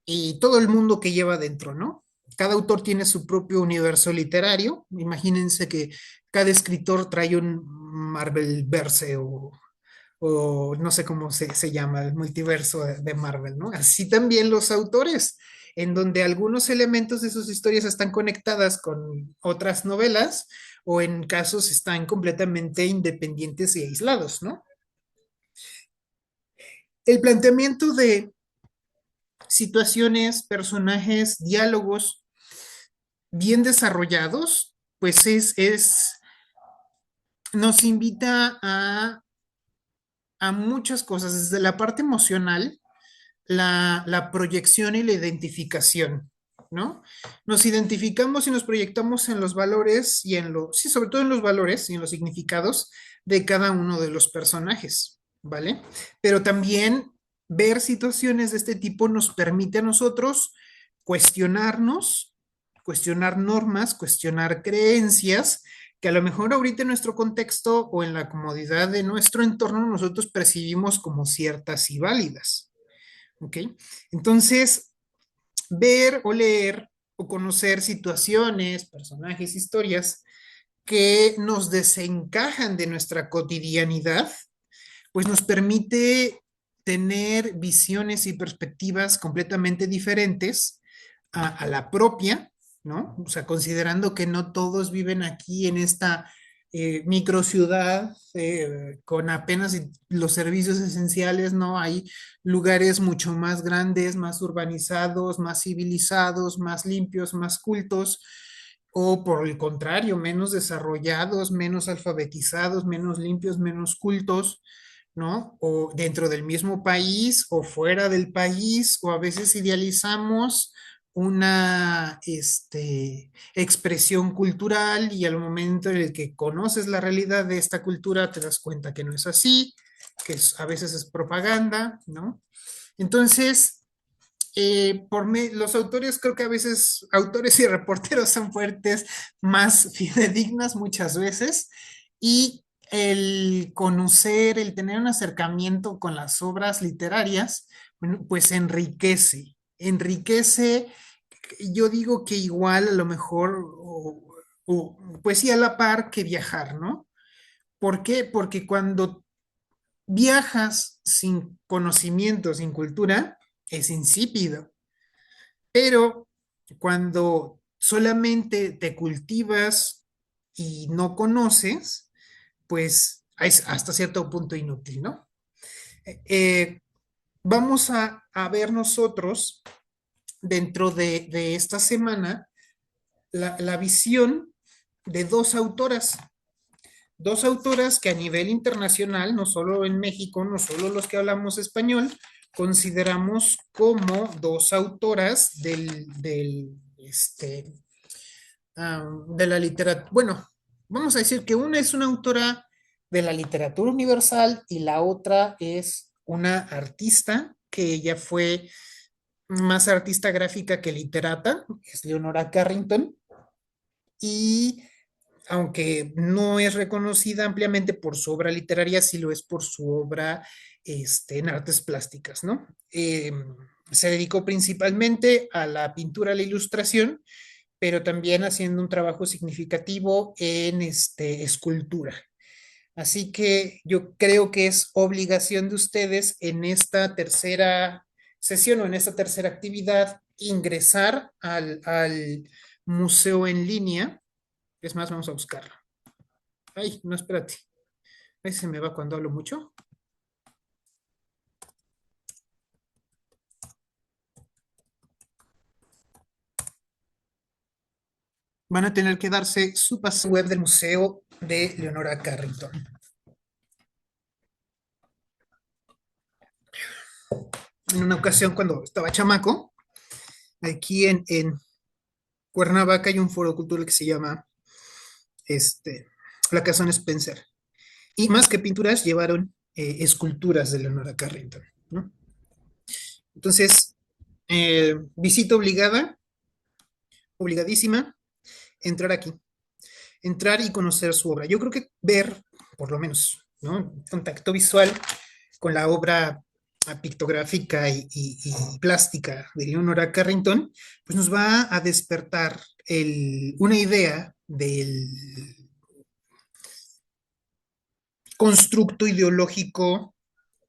y todo el mundo que lleva dentro, ¿no? Cada autor tiene su propio universo literario. Imagínense que cada escritor trae un Marvelverse o no sé cómo se llama, el multiverso de Marvel, ¿no? Así también los autores, en donde algunos elementos de sus historias están conectadas con otras novelas o en casos están completamente independientes y aislados, ¿no? El planteamiento de situaciones, personajes, diálogos bien desarrollados, pues nos invita a muchas cosas, desde la parte emocional, la proyección y la identificación, ¿no? Nos identificamos y nos proyectamos en los valores y sí, sobre todo en los valores y en los significados de cada uno de los personajes, ¿vale? Pero también ver situaciones de este tipo nos permite a nosotros cuestionarnos, cuestionar normas, cuestionar creencias que a lo mejor ahorita en nuestro contexto o en la comodidad de nuestro entorno nosotros percibimos como ciertas y válidas. ¿Ok? Entonces, ver o leer o conocer situaciones, personajes, historias que nos desencajan de nuestra cotidianidad, pues nos permite tener visiones y perspectivas completamente diferentes a la propia, ¿no? O sea, considerando que no todos viven aquí en esta micro ciudad con apenas los servicios esenciales, ¿no? Hay lugares mucho más grandes, más urbanizados, más civilizados, más limpios, más cultos, o por el contrario, menos desarrollados, menos alfabetizados, menos limpios, menos cultos, ¿no? O dentro del mismo país o fuera del país, o a veces idealizamos una expresión cultural y al momento en el que conoces la realidad de esta cultura te das cuenta que no es así, a veces es propaganda, ¿no? Entonces, los autores, creo que a veces autores y reporteros son fuertes más fidedignas muchas veces y el conocer, el tener un acercamiento con las obras literarias, bueno, pues enriquece, yo digo que igual a lo mejor, pues sí a la par que viajar, ¿no? ¿Por qué? Porque cuando viajas sin conocimiento, sin cultura, es insípido. Pero cuando solamente te cultivas y no conoces, pues es hasta cierto punto inútil, ¿no? Eh, Vamos a ver nosotros dentro de esta semana la visión de dos autoras que a nivel internacional, no solo en México, no solo los que hablamos español, consideramos como dos autoras de la literatura. Bueno, vamos a decir que una es una autora de la literatura universal y la otra es una artista que ella fue más artista gráfica que literata, es Leonora Carrington, y aunque no es reconocida ampliamente por su obra literaria, sí lo es por su obra en artes plásticas, ¿no? Se dedicó principalmente a la pintura, a la ilustración, pero también haciendo un trabajo significativo en escultura. Así que yo creo que es obligación de ustedes en esta tercera sesión o en esta tercera actividad ingresar al museo en línea. Es más, vamos a buscarlo. Ay, no, espérate. Ahí se me va cuando hablo mucho. Van a tener que darse su pase web del Museo de Leonora Carrington. En una ocasión, cuando estaba chamaco, aquí en Cuernavaca hay un foro cultural que se llama La Casona Spencer. Y más que pinturas, llevaron esculturas de Leonora Carrington, ¿no? Entonces, visita obligada, obligadísima, entrar aquí, entrar y conocer su obra. Yo creo que ver, por lo menos, ¿no? Contacto visual con la obra pictográfica y plástica de Leonora Carrington, pues nos va a despertar una idea del constructo ideológico,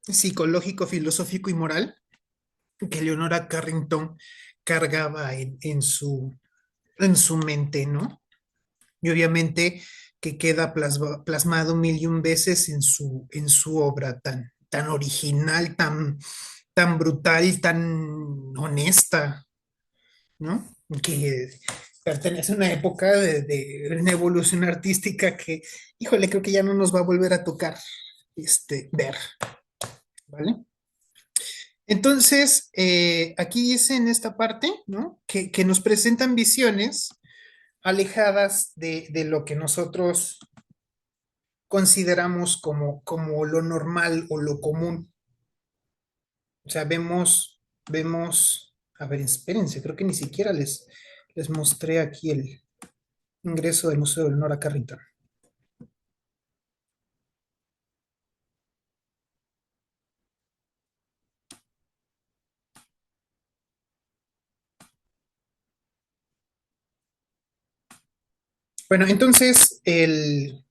psicológico, filosófico y moral que Leonora Carrington cargaba en su mente, ¿no? Y obviamente que queda plasmado mil y un veces en su obra tan original, tan brutal, tan honesta, ¿no? Que pertenece a una época de una evolución artística que, híjole, creo que ya no nos va a volver a tocar ver, ¿vale? Entonces, aquí dice en esta parte, ¿no? Que nos presentan visiones alejadas de lo que nosotros consideramos como lo normal o lo común. O sea, a ver, espérense, creo que ni siquiera les mostré aquí el ingreso del Museo de Leonora Carrington. Bueno, entonces el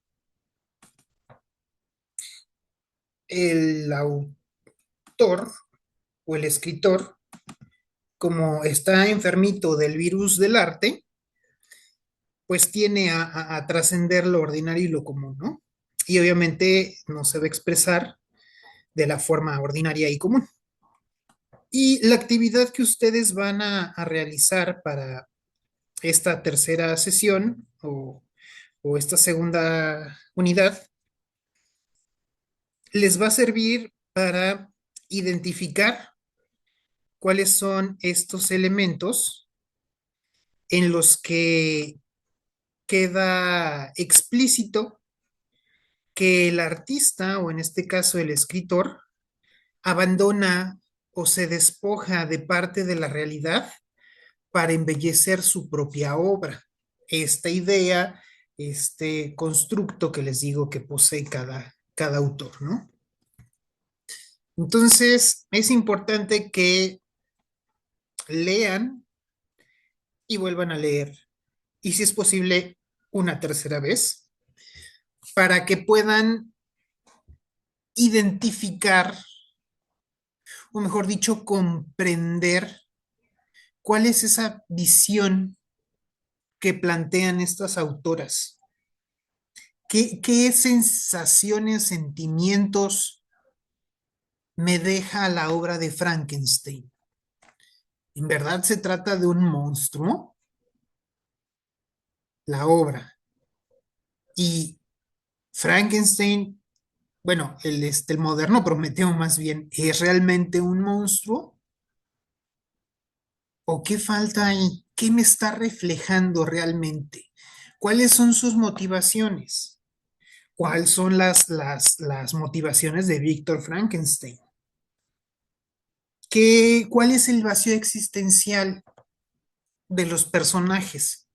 autor o el escritor, como está enfermito del virus del arte, pues tiene a trascender lo ordinario y lo común, ¿no? Y obviamente no se va a expresar de la forma ordinaria y común. Y la actividad que ustedes van a realizar para esta tercera sesión o esta segunda unidad les va a servir para identificar cuáles son estos elementos en los que queda explícito que el artista, o en este caso el escritor, abandona o se despoja de parte de la realidad para embellecer su propia obra. Esta idea, este constructo que les digo que posee cada autor, ¿no? Entonces, es importante que lean y vuelvan a leer, y si es posible, una tercera vez, para que puedan identificar, o mejor dicho, comprender cuál es esa visión que plantean estas autoras. ¿Qué sensaciones, sentimientos me deja la obra de Frankenstein? ¿En verdad se trata de un monstruo? La obra. Y Frankenstein, bueno, el moderno Prometeo más bien, ¿es realmente un monstruo? ¿O qué falta ahí? ¿Qué me está reflejando realmente? ¿Cuáles son sus motivaciones? ¿Cuáles son las motivaciones de Víctor Frankenstein? ¿Cuál es el vacío existencial de los personajes?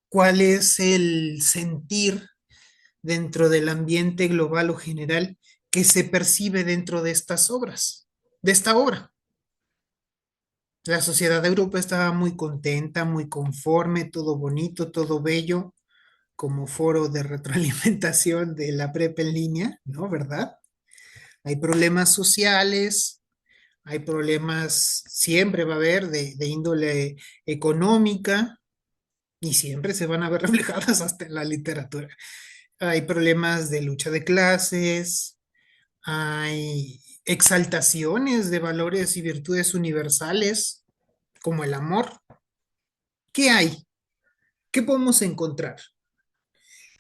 ¿Cuál es el sentir dentro del ambiente global o general que se percibe dentro de estas obras, de esta obra? La sociedad de Europa estaba muy contenta, muy conforme, todo bonito, todo bello, como foro de retroalimentación de la prepa en línea, ¿no? ¿Verdad? Hay problemas sociales, hay problemas, siempre va a haber de índole económica y siempre se van a ver reflejadas hasta en la literatura. Hay problemas de lucha de clases, hay exaltaciones de valores y virtudes universales, como el amor. ¿Qué hay? ¿Qué podemos encontrar?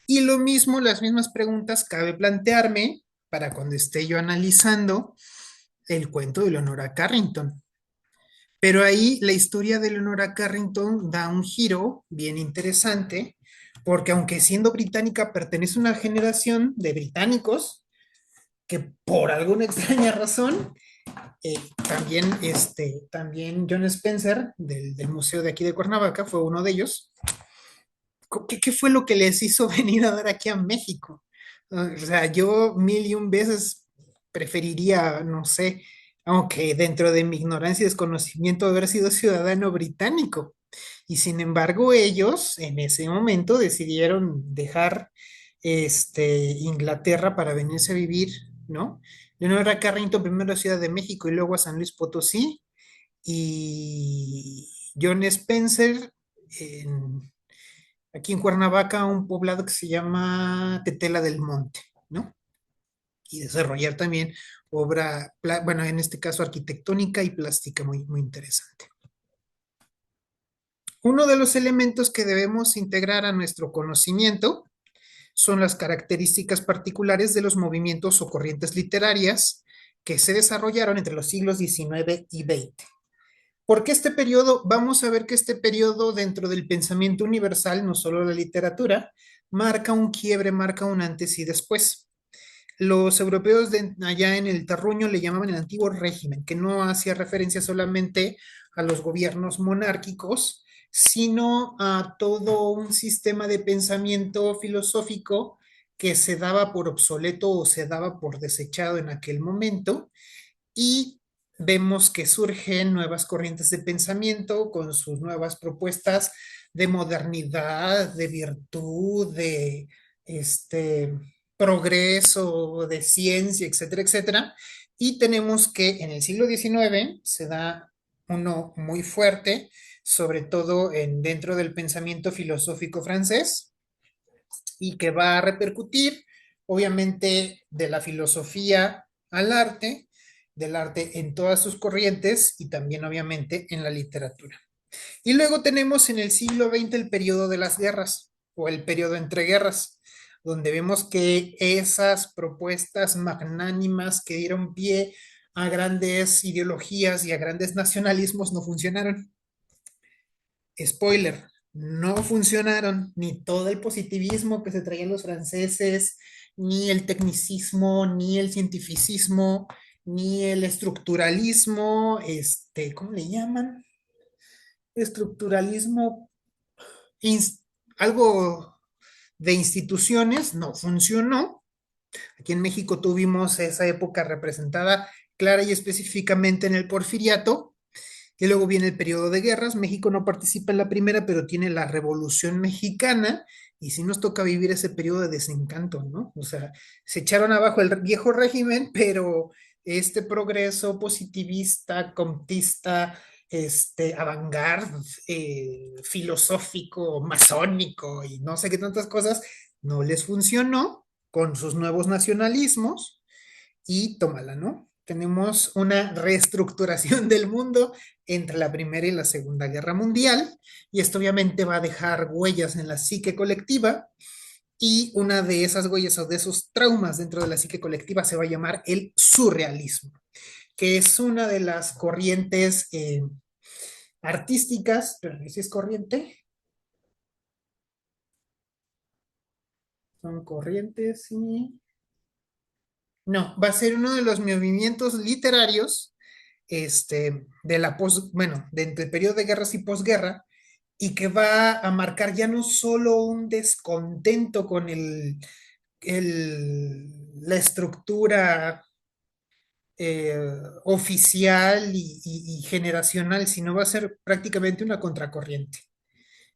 Y lo mismo, las mismas preguntas cabe plantearme para cuando esté yo analizando el cuento de Leonora Carrington. Pero ahí la historia de Leonora Carrington da un giro bien interesante porque aunque siendo británica pertenece a una generación de británicos que por alguna extraña razón, también John Spencer del museo de aquí de Cuernavaca fue uno de ellos. ¿Qué fue lo que les hizo venir a dar aquí a México? O sea, yo mil y un veces preferiría, no sé, aunque dentro de mi ignorancia y desconocimiento, haber sido ciudadano británico. Y sin embargo, ellos en ese momento decidieron dejar Inglaterra para venirse a vivir, ¿no? Leonora Carrington primero a Ciudad de México y luego a San Luis Potosí. Y John Spencer en aquí en Cuernavaca, un poblado que se llama Tetela del Monte, ¿no? Y desarrollar también obra, bueno, en este caso arquitectónica y plástica muy, muy interesante. Uno de los elementos que debemos integrar a nuestro conocimiento son las características particulares de los movimientos o corrientes literarias que se desarrollaron entre los siglos XIX y XX. ¿Por qué este periodo? Vamos a ver que este periodo dentro del pensamiento universal, no solo la literatura, marca un quiebre, marca un antes y después. Los europeos allá en el terruño le llamaban el antiguo régimen, que no hacía referencia solamente a los gobiernos monárquicos, sino a todo un sistema de pensamiento filosófico que se daba por obsoleto o se daba por desechado en aquel momento y vemos que surgen nuevas corrientes de pensamiento con sus nuevas propuestas de modernidad, de virtud, de progreso, de ciencia, etcétera, etcétera. Y tenemos que en el siglo XIX se da uno muy fuerte, sobre todo dentro del pensamiento filosófico francés, y que va a repercutir, obviamente, de la filosofía al arte, del arte en todas sus corrientes y también, obviamente, en la literatura. Y luego tenemos en el siglo XX el periodo de las guerras o el periodo entre guerras, donde vemos que esas propuestas magnánimas que dieron pie a grandes ideologías y a grandes nacionalismos no funcionaron. Spoiler, no funcionaron ni todo el positivismo que se traían los franceses, ni el tecnicismo, ni el cientificismo, ni el estructuralismo, ¿cómo le llaman? Estructuralismo, ins- algo de instituciones, no funcionó. Aquí en México tuvimos esa época representada clara y específicamente en el Porfiriato, y luego viene el periodo de guerras. México no participa en la primera, pero tiene la Revolución Mexicana. Y sí nos toca vivir ese periodo de desencanto, ¿no? O sea, se echaron abajo el viejo régimen, pero este progreso positivista, comtista, avant-garde, filosófico, masónico y no sé qué tantas cosas, no les funcionó con sus nuevos nacionalismos y tómala, ¿no? Tenemos una reestructuración del mundo entre la Primera y la Segunda Guerra Mundial, y esto obviamente va a dejar huellas en la psique colectiva, y una de esas huellas o de esos traumas dentro de la psique colectiva se va a llamar el surrealismo, que es una de las corrientes artísticas, pero si es corriente, son corrientes y... No, va a ser uno de los movimientos literarios de la bueno, de entre el periodo de guerras y posguerra, y que va a marcar ya no solo un descontento con la estructura oficial y generacional, sino va a ser prácticamente una contracorriente.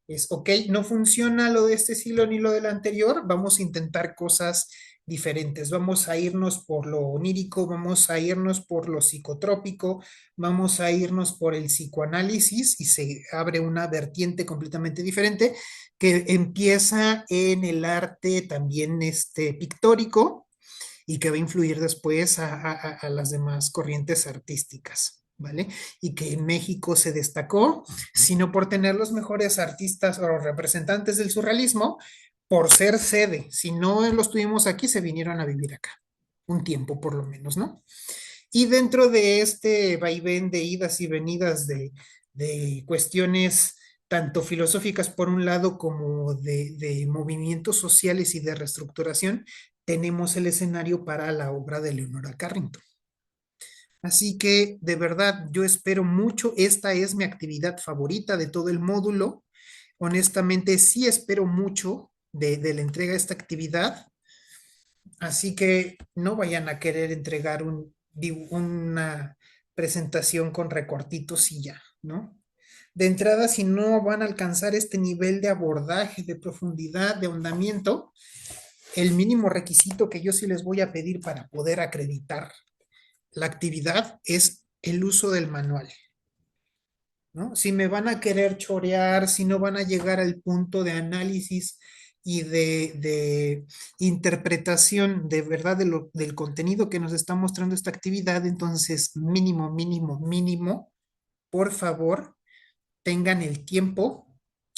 Es, ok, no funciona lo de este siglo ni lo del anterior, vamos a intentar cosas diferentes, vamos a irnos por lo onírico, vamos a irnos por lo psicotrópico, vamos a irnos por el psicoanálisis y se abre una vertiente completamente diferente que empieza en el arte también pictórico y que va a influir después a las demás corrientes artísticas, ¿vale? Y que en México se destacó, sino por tener los mejores artistas o representantes del surrealismo, por ser sede. Si no los tuvimos aquí, se vinieron a vivir acá, un tiempo por lo menos, ¿no? Y dentro de este vaivén de idas y venidas de cuestiones tanto filosóficas por un lado como de movimientos sociales y de reestructuración, tenemos el escenario para la obra de Leonora Carrington. Así que de verdad yo espero mucho, esta es mi actividad favorita de todo el módulo. Honestamente sí espero mucho de la entrega de esta actividad, así que no vayan a querer entregar una presentación con recortitos y ya, ¿no? De entrada, si no van a alcanzar este nivel de abordaje, de profundidad, de ahondamiento, el mínimo requisito que yo sí les voy a pedir para poder acreditar la actividad es el uso del manual, ¿no? Si me van a querer chorear, si no van a llegar al punto de análisis y de interpretación de verdad del contenido que nos está mostrando esta actividad, entonces mínimo, mínimo, mínimo, por favor, tengan el tiempo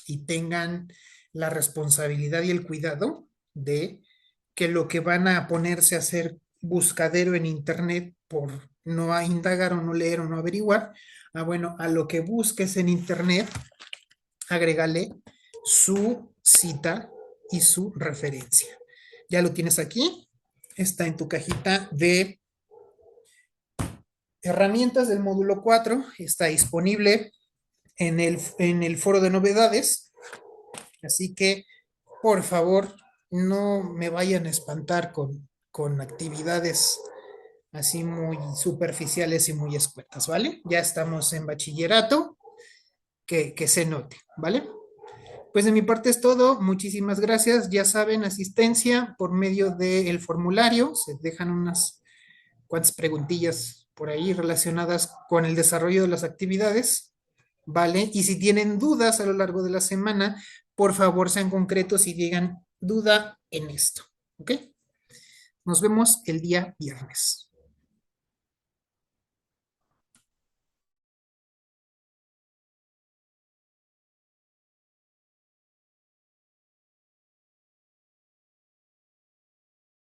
y tengan la responsabilidad y el cuidado de que lo que van a ponerse a hacer buscadero en internet por no indagar o no leer o no averiguar, bueno, a lo que busques en internet, agrégale su cita y su referencia. Ya lo tienes aquí, está en tu cajita de herramientas del módulo 4, está disponible en el foro de novedades, así que por favor no me vayan a espantar con actividades así muy superficiales y muy escuetas, ¿vale? Ya estamos en bachillerato, que se note, ¿vale? Pues de mi parte es todo, muchísimas gracias, ya saben, asistencia por medio del formulario, se dejan unas cuantas preguntillas por ahí relacionadas con el desarrollo de las actividades, ¿vale? Y si tienen dudas a lo largo de la semana, por favor sean concretos y digan duda en esto, ¿ok? Nos vemos el día viernes.